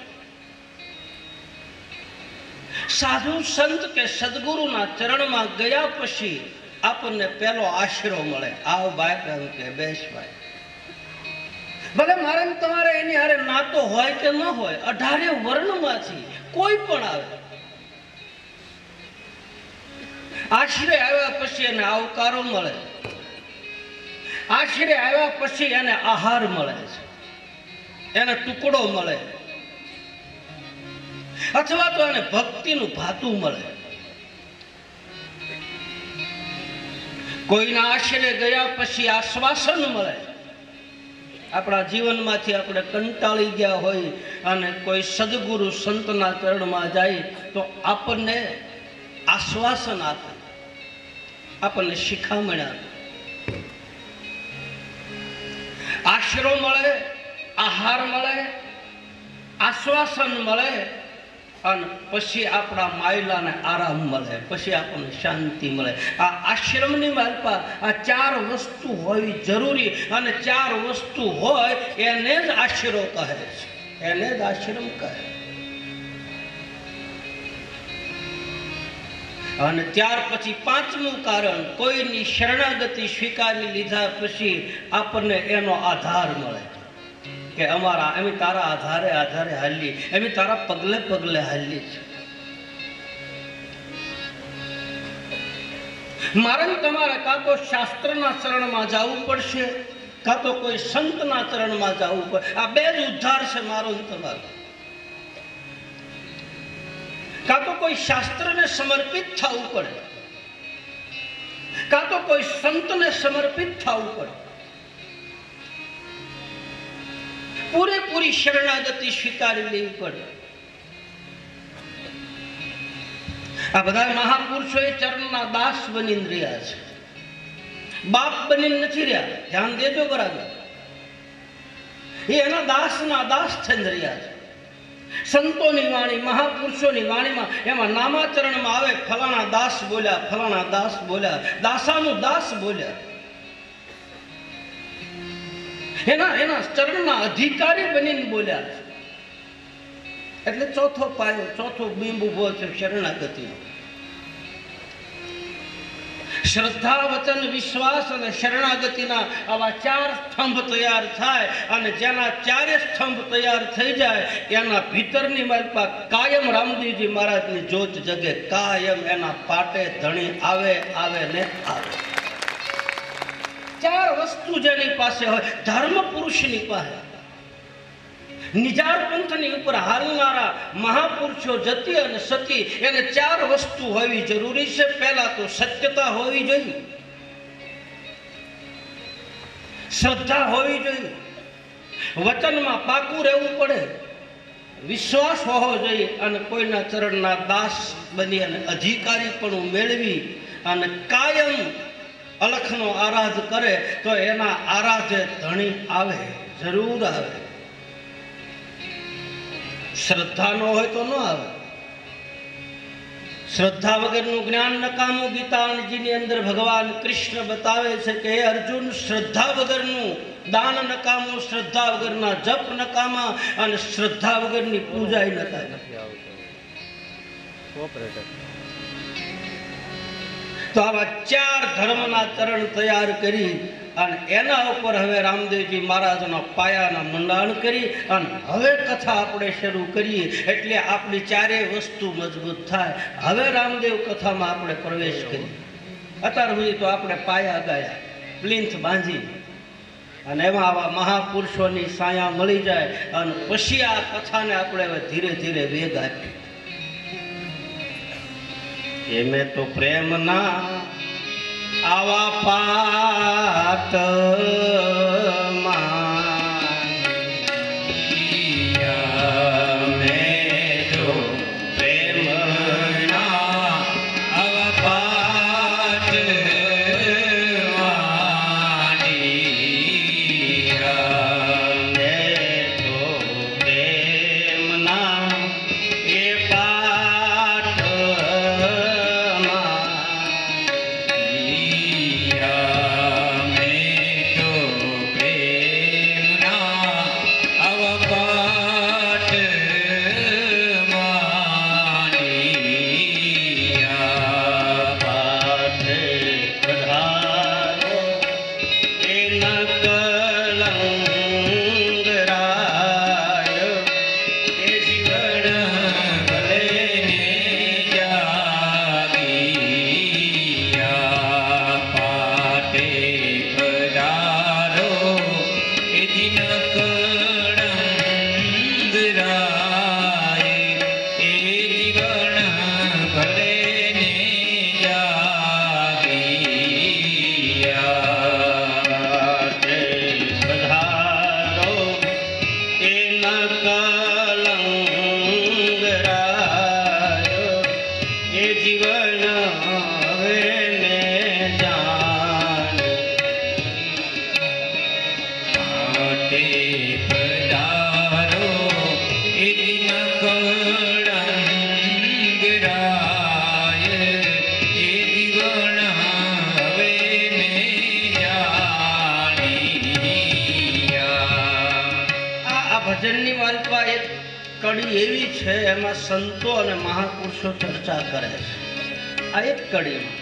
સાધુ સંત કે સદગુરુના ચરણમાં ગયા પછી આપણને પેલો આશરો મળે. આવ ભાઈ, કે બેસ ભાઈ. ભલે મારે તમારે એની હારે નાતો હોય કે ન હોય, 18 વર્ણમાંથી કોઈ પણ આવે, આશરે આવ્યા પછી એને આવકારો મળે, આશરે આવ્યા પછી એને આહાર મળે છે, એને ટુકડો મળે, અથવા તો એને ભક્તિનું ભાતું મળે. કોઈના આશરે ગયા પછી આશ્વાસન મળે. આપણા જીવનમાંથી આપણે કંટાળી ગયા હોય અને કોઈ સદગુરુ સંતના ચરણમાં જાય તો આપણને આશ્વાસન આપે, આપણને શિખામણ આપે, આશરો મળે, આહાર મળે, આશ્વાસન મળે અને પછી આપણા માયલાને આરામ મળે, પછી આપણને શાંતિ મળે. આ આશ્રમની માલપા આ 4 વસ્તુ હોવી જરૂરી, અને 4 વસ્તુ હોય એને જ આશરો કહે છે, એને જ આશ્રમ કહે. અને ત્યાર પછી 5મું કારણ, કોઈની શરણાગતિ સ્વીકારી લીધા પછી આપણને એનો આધાર મળે કે અમારા અમે તારા આધારે હાલી, અમે તારા પગલે પગલે હાલી છે. મારે તમારે કાં તો શાસ્ત્રના ચરણમાં જવું પડશે, કાં તો કોઈ સંતના ચરણમાં જવું પડે. આ 2 જ ઉદ્ધાર છે મારો ને તમારો. કાં તો કોઈ શાસ્ત્રને સમર્પિત થવું પડે, કાં તો કોઈ સંતને સમર્પિત થવું પડે. પૂરેપૂરી શરણાગતિ સ્વીકારી લેવી પડે. આ બધા મહાપુરુષો એ ચરણના દાસ બની રહ્યા છે, બાપ બની નથી રહ્યા. ધ્યાન દેજો બરાબર. એ એના દાસના દાસ થઈ રહ્યા છે. સંતોની વાણી, મહાપુરુષોની વાણીમાં એમાં નામાચરણમાં આવે, ફલાણા દાસ બોલ્યા, ફલાણા દાસ બોલ્યા, દાસાનું દાસ બોલ્યા. એના ચરણના અધિકારી બનીને બોલ્યા. એટલે ચોથો પાયો, ચોથો બિંબ ઉભો છે શરણાગતિનો. શ્રદ્ધા, વચન, વિશ્વાસ અને શરણાગતિના આવા 4 સ્તંભ તૈયાર થાય, અને જેના 4 સ્તંભ તૈયાર થઈ જાય એના ભીતરની માલપા કાયમ રામદેવજી મહારાજની જોત જગે. કાયમ એના પાટે ધણી આવે ને આવે. 4 વસ્તુ જેની પાસે હોય, ધર્મ પુરુષની પાસે, નિજાર પંથની ઉપર હાલનારા મહાપુરુષો જતી અને સતી, એને 4 વસ્તુ હોવી જરૂરી છે. પહેલા તો સત્યતા હોવી જોઈએ, શ્રદ્ધા હોવી જોઈએ, વચનમાં પાકું રહેવું પડે, વિશ્વાસ હોવો જોઈએ, અને કોઈના ચરણના દાસ બની અને અધિકારી પણ મેળવી અને કાયમ અલખનો આરાધ કરે તો એના આરાધે ધણી આવે, જરૂર આવે. શ્રદ્ધા ન હોય તો ન આવે. શ્રદ્ધા વગરનું જ્ઞાન નકામું. ગીતાજીની અંદર ભગવાન કૃષ્ણ બતાવે છે કે હે અર્જુન, શ્રદ્ધા વગરનું દાન નકામું, શ્રદ્ધા વગરના જપ નકામા અને શ્રદ્ધા વગરની પૂજા નકામી. તો આવા 4 ધર્મના ચરણ તૈયાર કરી અને એના ઉપર હવે રામદેવજી મહારાજના પાયાના મંડાણ કરી અને હવે કથા આપણે શરૂ કરીએ એટલે આપણી 4 વસ્તુ મજબૂત થાય. હવે રામદેવ કથામાં આપણે પ્રવેશ કરીએ. અત્યાર સુધી તો આપણે પાયા ગયા, પ્લિન્થ બાંધી અને એમાં આવા મહાપુરુષોની સાયા મળી જાય અને પછી આ કથાને આપણે હવે ધીરે ધીરે વેગ આપીએ. એમે તો પ્રેમના આવા પાઠ ભજનની વાર્તા એક કડી એવી છે એમાં સંતો અને મહાપુરુષો ચર્ચા કરે છે. આ એક કડીમાં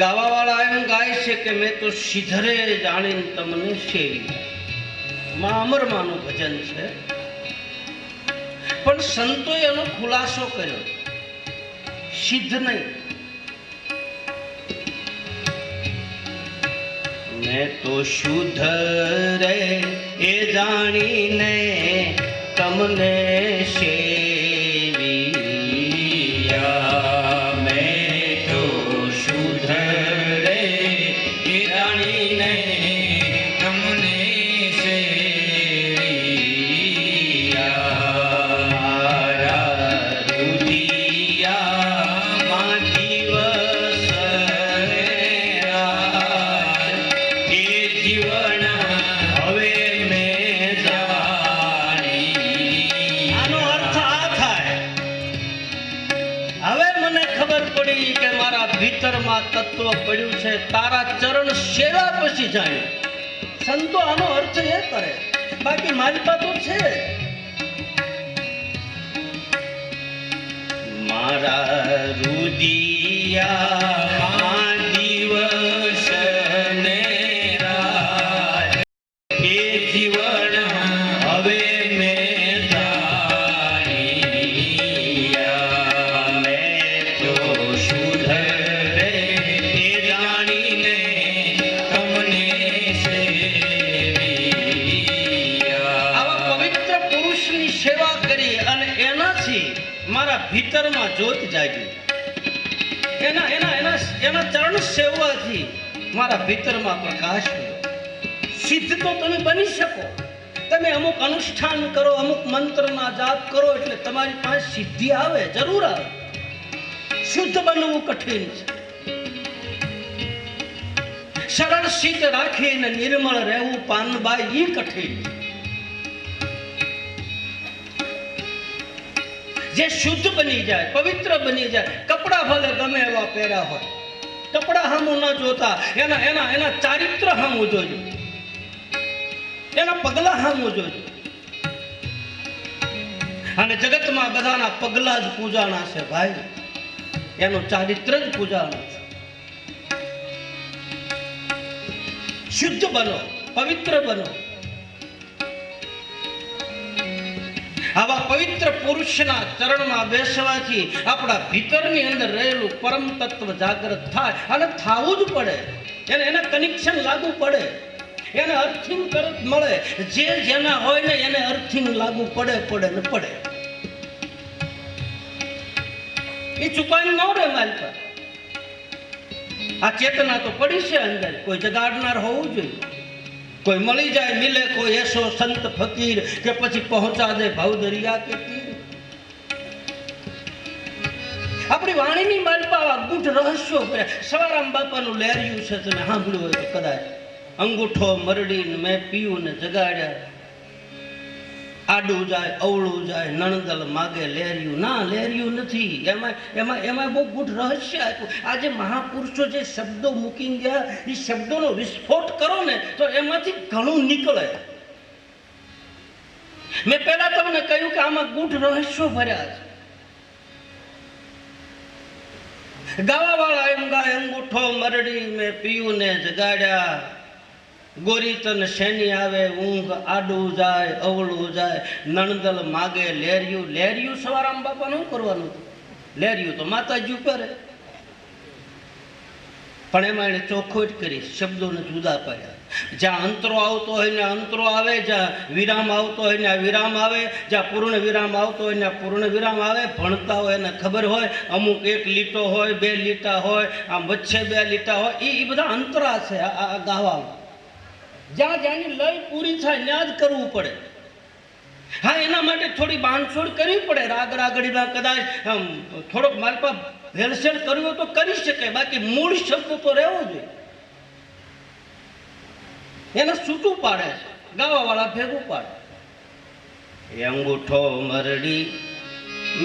ગાવાવાળા એમ ગાય છે કે મેં તો સિધરે જાણીને તમને સેવી. માં અમરમાનું ભજન છે પણ સંતોએ એનો ખુલાસો કર્યો, સિદ્ધ નહીં. મેં તો શુદ્ધ રે એ જાણીને તમને સેવિયા. મેં તો શુદ્ધ રે એ જાણીને તમને સેવિયા. રુદિયામાં દિવસ જીવન હવે મેં જાણી. આનો અર્થ આ થાય, હવે મને ખબર પડી કે મારા ભીતરમાં તત્વ પડ્યું છે, તારા ચરણ સેવા પછી જાણ્યું. સંતો આનો અર્થ એ કરે, બાકી મારી પાસે છે. મારા રુદિયા દિવસ ને જીવન હવે મેં જાણ્યા. મેં તો શુદ્ધ રે એ જાણીને તમને સેવિયા. આવા પવિત્ર પુરુષની સેવા કરી અને એનાથી મારા ભીતરમાં જ્યોત જાગી. એના એના એના એના ચરણ સેવવાથી મારા ભીતરમાં પ્રકાશ થયો. સિદ્ધ તો તમે બની શકો, તમે અમુક અનુષ્ઠાન કરો, અમુક મંત્રના જાપ કરો એટલે તમારી પાસે સિદ્ધિ આવે, જરૂર આવે. શુદ્ધ બનવું કઠિન છે. સરળ સિદ્ધ રાખીને નિર્મળ રહેવું પાનબાઈ એ કઠિન છે. જે શુદ્ધ બની જાય, પવિત્ર બની જાય. કપડા ભલે ગમે એવા પહેર્યા હોય, કપડા હામું ન જોતા, એના ચારિત્ર હામું જોજો, એના પગલા હામું જોજો. અને જગતમાં બધાના પગલા જ પૂજાના છે ભાઈ, એનું ચારિત્ર જ પૂજાનું છે. શુદ્ધ બનો, પવિત્ર બનો. આવા પવિત્ર પુરુષના ચરણમાં બેસવાથી આપણા ભીતરની અંદર રહેલું પરમ તત્વ જાગૃત થાય, અને થવું જ પડે. એને કનેક્શન લાગુ પડે, એને અર્થિંગ તરત મળે. જે જેના હોય ને એને અર્થિંગ લાગુ પડે ને પડે. એ ચુપાઈ ન રહે મારી પર. આ ચેતના તો પડી છે અંદર, કોઈ જગાડનાર હોવું જોઈએ. કોઈ મળી જાય મિલે, કોઈ એસો સંત ફકીર કે પછી પહોંચા દે ભાવ દરિયા કે તીર. આપણી વાણીની માલપા ગૂઢ રહસ્યો સવારામ બાપાનું લહેર્યું છે, તમે સાંભળ્યું હોય તો કદાચ. અંગૂઠો મરડીને મેં પીયું ને જગાડ્યા, આડું જાય અવળું જાય નણદલ માગે લહેર્યું. ના, લહેર્યું નથી. એમાં બહુ ગૂઢ રહસ્ય આપ્યું. આજે મહાપુરુષો જે શબ્દો મૂકી ગયા, એ શબ્દોનો વિસ્ફોટ કરો ને તો એમાંથી ઘણું નીકળે. મેં પહેલા તમને કહ્યું કે આમાં ગૂઢ રહસ્યો ભર્યા છે. ગાવા વાળા એમ ગાય, અંગૂઠો મરડી મેં પીયું ને જગાડ્યા, ગોરી તન શેની આવે ઊંઘ, આડું જાય અવળું જાય નણદલ માગે લહેર્યું. લહેર્યું સવારામ બાપા નું કરવાનું હતું. લહેર્યું તો માતાજી કરે, પણ એમાં એને ચોખવટ કરી, શબ્દોને જુદા પાડ્યા. જ્યાં અંતરો આવતો હોય ને અંતરો આવે, જ્યાં વિરામ આવતો હોય ને વિરામ આવે, જ્યાં પૂર્ણ વિરામ આવતો હોય ને પૂર્ણ વિરામ આવે. ભણતા હોય એને ખબર હોય, અમુક એક લીટો હોય, બે લીટા હોય, આમ વચ્ચે બે લીટા હોય, એ બધા અંતરા છે આ ગાવામાં. જ્યાં જ્યાંની લય પૂરી થાય ત્યાં જ કરવું પડે. હા, એના માટે થોડી બાંધછોડ કરવી પડે. રાગ રાગડીમાં કદાચ થોડોક માલપા ભેળસેળ કરવો તો કરી શકે, બાકી મૂળ શબ્દ તો રહેવો જોઈએ. એને છૂટું પાડે છે, ગાવા વાળા ભેગું પાડે. અંગૂઠો મરડી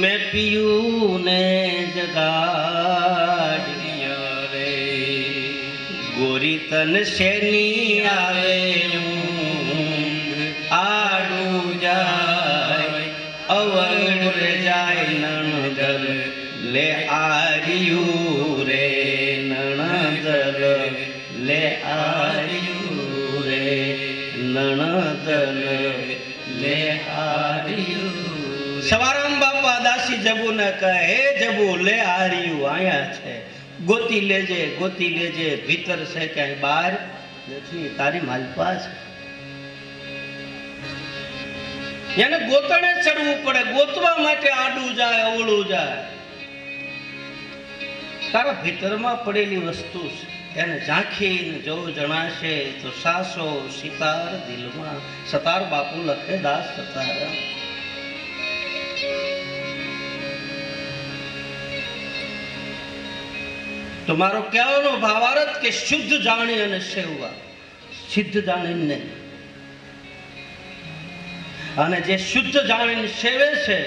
મેં પીયું ને જગાડ્યા રે, ગોરી તન શેની આવે આડું જાય અવળ જાય નણદલ લે આર્યું રે, નણદલ લે આર્યું રે, નણદલ લે આર્યું. સવારામ બાપા દાસી જબુ ને કહે, હે જબુ લે આર્યું આયા છે, ગોતી લેજે ભીતર છે ક્યાંય બહાર નથી, તારી માલપા છે. એને ગોતણે ચડવું પડે, ગોતવા માટે આડું જાય અવળું જાય. તારા ભીતરમાં પડેલી વસ્તુ છે, એને ઝાંખીને જો જણાશે તો સાસો સિતાર દિલમાં. સતાર બાપુ લખે દાસ સતારા. તો મારો કહેવાનો ભાવાર્થ કે શુદ્ધ જાણી અને સેવવા, સિદ્ધ જાણીને નહીં. અને જે શુદ્ધ જાણીને સેવે છે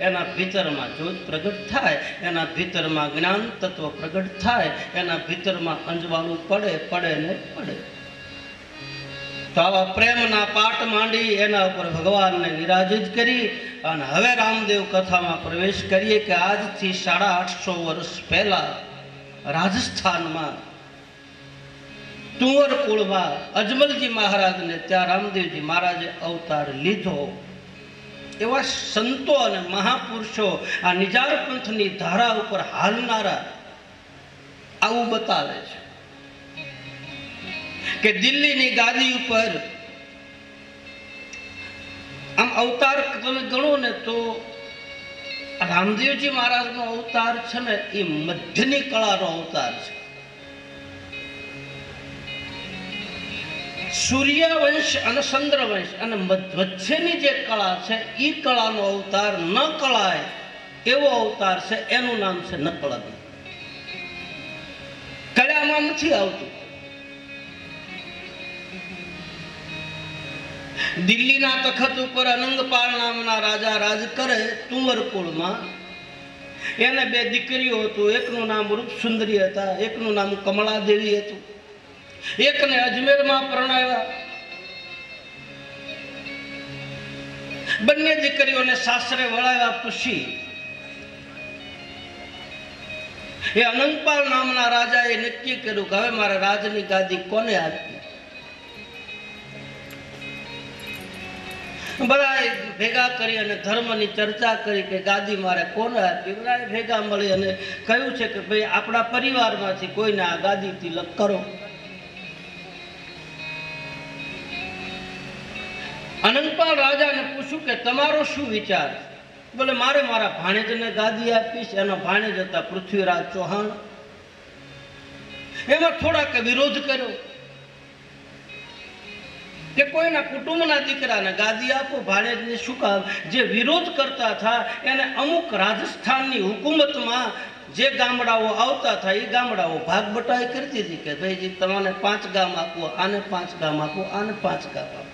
એના ભીતરમાં જ્યોત પ્રગટ થાય, એના ભીતરમાં જ્ઞાન તત્વ પ્રગટ થાય, એના ભીતરમાં અંજવાળું પડે ને પડે. તો આવા પ્રેમના પાઠ માંડી એના ઉપર ભગવાનને વિરાજિત કરી. અને હવે રામદેવ કથામાં પ્રવેશ કરીએ કે આજથી 850 વર્ષ પહેલા રાજસ્થાનમાં તુંવર કુળમાં અજમલજી મહારાજને ત્યાં રામદેવજી મહારાજે અવતાર લીધો. એવા સંતો અને મહાપુરુષો આ નિજાર પંથની ધારા ઉપર હાલનારા આવું બતાવે છે કે દિલ્હીની ગાદી ઉપર આમ અવતાર તમે ગણો ને તો રામદેવજી મહારાજનો અવતાર છે ને એ મધ્યની કળાનો અવતાર છે. સૂર્યવંશ અને ચંદ્રવંશ અને વચ્ચેની જે કળા છે એ કળાનો અવતાર ન કળાય એવો અવતાર છે. એનું નામ છે નકળદ. કળામાં નથી આવતું. દિલ્હીના તખત ઉપર અનંગપાળ નામના રાજા રાજ કરે તુંવરકુળમાં. એને બે દીકરીઓ હતું. એકનું નામ રૂપસુંદરી હતા, એકનું નામ કમળાદેવી હતું. એકને અજમેરમાં પરણાવ્યા. બંને દીકરીઓને સાસરે વળાવ્યા પછી એ અનંગપાળ નામના રાજાએ નક્કી કર્યું કે હવે મારે રાજની ગાદી કોને આપવી. બધા ભેગા કરી અને ધર્મની ચર્ચા કરી કે ગાદી મારે કોને આપવી. બધા ભેગા મળી અને કહ્યું છે કે ભાઈ આપણા પરિવારમાંથી કોઈને આ ગાદી તિલક કરો. અનંતપાળ રાજાને પૂછ્યું કે તમારો શું વિચાર? બોલે મારે મારા ભાણેજને ગાદી આપીશ. એનો ભાણેજ હતા પૃથ્વીરાજ ચૌહાણ. એમાં થોડાક વિરોધ કર્યો કે કોઈના કુટુંબના દીકરાને ગાદી આપો, ભાણેજને શું કામ? જે વિરોધ કરતા હતા એને અમુક રાજસ્થાનની હુકુમતમાં જે ગામડાઓ આવતા હતા એ ગામડાઓ ભાગ બટાઈ કરતી હતી કે ભાઈ તમને 5 ગામ આપો, આને 5 ગામ આપો, આને 5 ગામ આપો.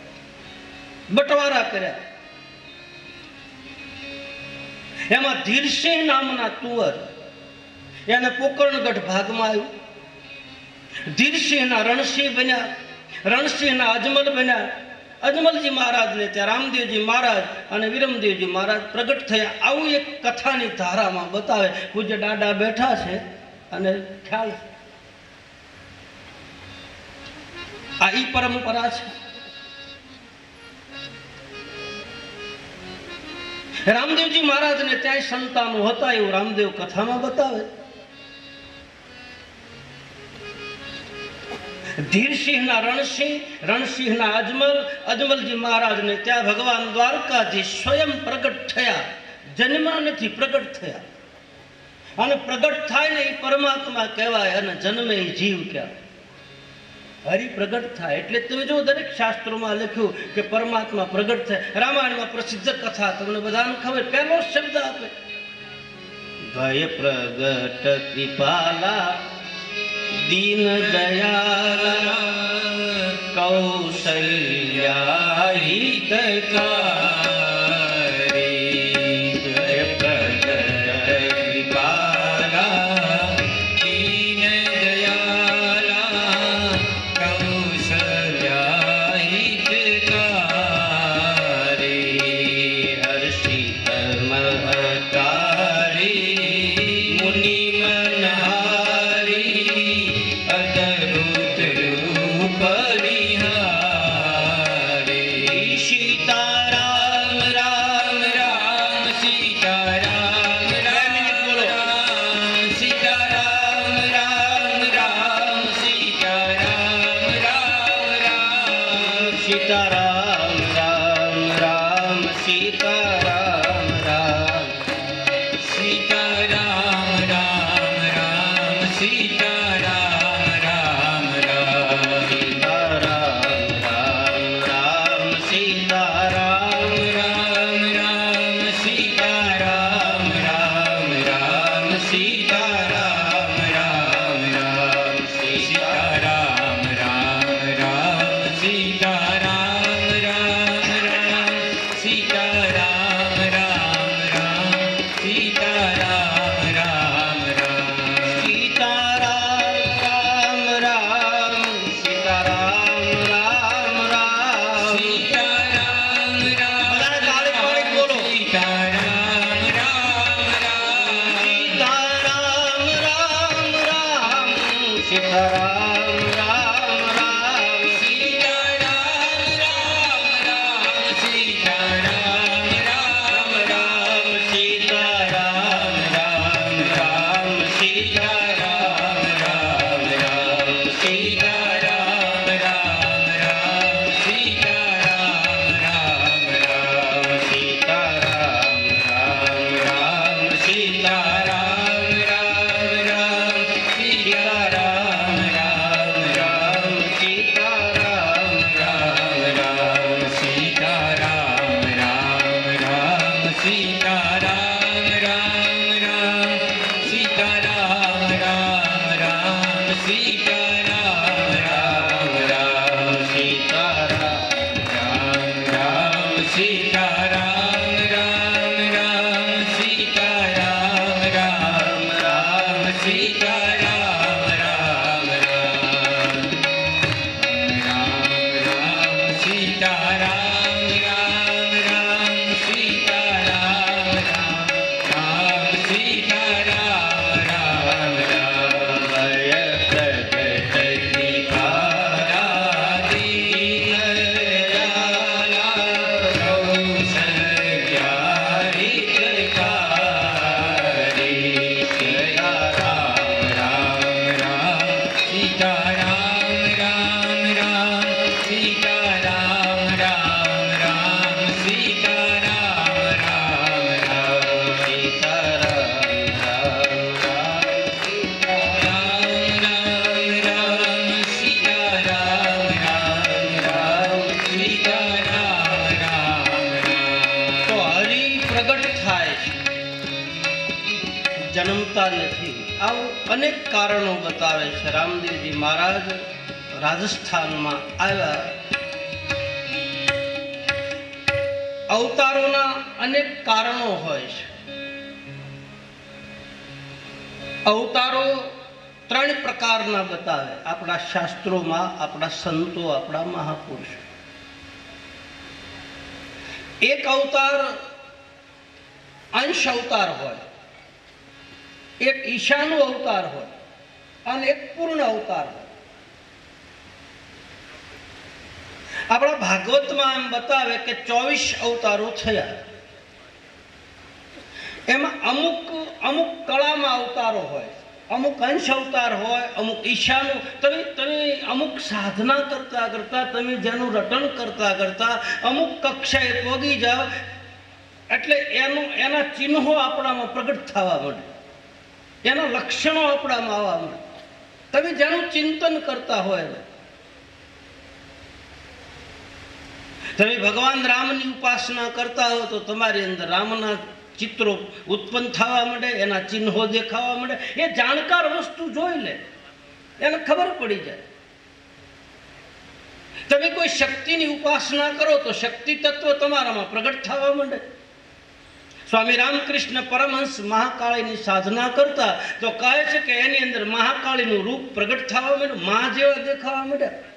બટવારા કર્યા. એમાં ધીરસિંહ નામના તુંવર એને પોકરણગઢ ભાગમાં આવ્યું. ધીરસિંહના રણસિંહ બન્યા, રણસિંહના અજમલ બન્યા. અજમલજી મહારાજને ત્યાં રામદેવજી મહારાજ અને વિરમદેવજી મહારાજ પ્રગટ થયા. આવું એક કથાની ધારામાં બતાવે. પૂજ્ય દાદા બેઠા છે અને ખ્યાલ આ ઈ પરંપરા છે. રામદેવજી મહારાજને ત્યાં સંતાનો હતા એવું રામદેવ કથામાં બતાવે. ધીરસિંહના રણસિંહ, રણસિંહના અજમલ, અજમલજી મહારાજને ત્યાં ભગવાન દ્વારકાધીશ સ્વયં પ્રગટ થયા. જન્મા નથી, પ્રગટ થયા. અને પ્રગટ થાય ને એ પરમાત્મા કહેવાય અને જન્મે એ જીવ કહેવાય. હરિ પ્રગટ થાય એટલે તમે જો દરેક શાસ્ત્રોમાં લખ્યું કે પરમાત્મા પ્રગટ થાય. રામાયણમાં પ્રસિદ્ધ કથા તમને બધાને ખબર. પહેલો શબ્દ આપે ભય પ્રગટ કૃપાલા દીન દયાલા કૌશલ્યા હિતકારી. ભય પ્રગટ કૃપાલા દીન દયાલા કૌશલ્યા હિતકારી. હર્ષિત મહતારી મુનિ મનહારી અદભુત રૂપ વિહારી. સીતારામ રામ રામ સીતારામ રામ સીતારામ રામ રામ સીતારામ રામ રામ સીતારામ રામ રામ સીતારામ રામ સીતારામ રામ રામ સીતારામ રામ રામ સીતારામ રામ રામ સીતારામ રામ રામ સીતારામ રામ રામ સીતારામ રામ રામ સીતારામ રામ રામ સીતારામ રામ રામ સીતારામ રામ રામ સીતારામ રામ સીતારામ રામ રામ સીતારામ રામ બધાને તાળી પાડી બોલો. સીતારામ રામ રામ સીતારામ રામ રામ સીતારામ રામ રામ સીતારામ રામ રામ સીતારામ રામ રામ સીતારામ રામ રામ સીતારામ રામ રામ સીતારામ રામ રામ સીતારામ રામ રામ સીતારામ રામ રામ સીતારામ રામ રામ સીતારામ રામ રામ સીતારામ રામ રામ સીતારામ રામ રામ સીતારામ રામ રામ સીતારામ રામ રામ સીતારામ રામ રામ સીતારામ રામ રામ આવતા નથી. આવું અનેક કારણો બતાવે છે. રામદેવજી મહારાજ રાજસ્થાનમાં આવ્યા. અવતારોના અનેક કારણો હોય છે. અવતારો 3 પ્રકારના બતાવે આપણા શાસ્ત્રોમાં, આપણા સંતો, આપણા મહાપુરુષો. એક અવતાર અંશ અવતાર હોય, એક ઈશાનો અવતાર હોય અને એક પૂર્ણ અવતાર હોય. આપણા ભાગવતમાં એમ બતાવે કે 24 અવતારો થયા. એમાં અમુક કળામાં અવતારો હોય, અમુક અંશ અવતાર હોય, અમુક ઈશાનો. તમે અમુક સાધના કરતા કરતા, તમે જેનું રટણ કરતા કરતા અમુક કક્ષાએ પહોંચી જાઓ એટલે એના ચિહ્નો આપણામાં પ્રગટ થવા માંડે, એના લક્ષણો આપણામાં આવવા માંડે. તમે જેનું ચિંતન કરતા હોય, તમે ભગવાન રામની ઉપાસના કરતા હો તો તમારી અંદર રામના ચિત્રો ઉત્પન્ન થવા માંડે, એના ચિહ્નો દેખાવા માંડે. એ જાણકાર વસ્તુ જોઈ લે, એને ખબર પડી જાય. તમે કોઈ શક્તિની ઉપાસના કરો તો શક્તિ તત્વ તમારામાં પ્રગટ થવા માંડે. સ્વામી રામકૃષ્ણ પરમહંસ મહાકાળીની સાધના કરતા તો કહે છે કે એની અંદર મહાકાળીનું રૂપ પ્રગટ થવા માંડ્યું, મા જેવા દેખાવા માંડ્યા.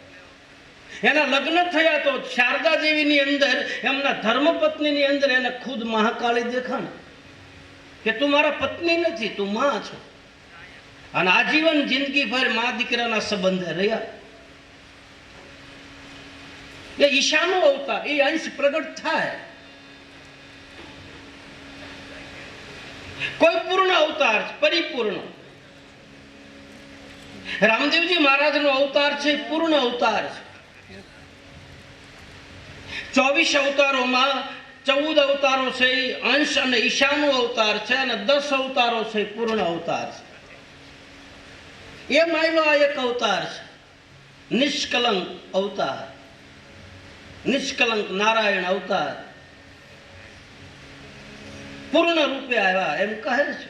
એના લગ્ન થયા તો શારદા દેવીની અંદર, એમના ધર્મપત્નીની અંદર એને ખુદ મહાકાળી દેખાણ કે તું મારા પત્ની નથી, તું માં છો. અને આજીવન જિંદગીભર મા દીકરાના સંબંધે રહ્યા. એ ઈશાનો અવતાર, એ અંશ પ્રગટ થાય. કોઈ પૂર્ણ અવતાર, પરિપૂર્ણ. રામદેવજી મહારાજનો અવતાર છે પૂર્ણ અવતાર છે. 24 અવતારોમાં 14 અવતારો છે એ અંશ અને ઈશાનો અવતાર છે, અને 10 અવતારો છે પૂર્ણ અવતાર છે. એ માયનો આ એક અવતાર છે, નિષ્કલંક અવતાર, નિષ્કલંક નારાયણ અવતાર. પૂર્ણ રૂપે આવ્યા એમ કહે છે.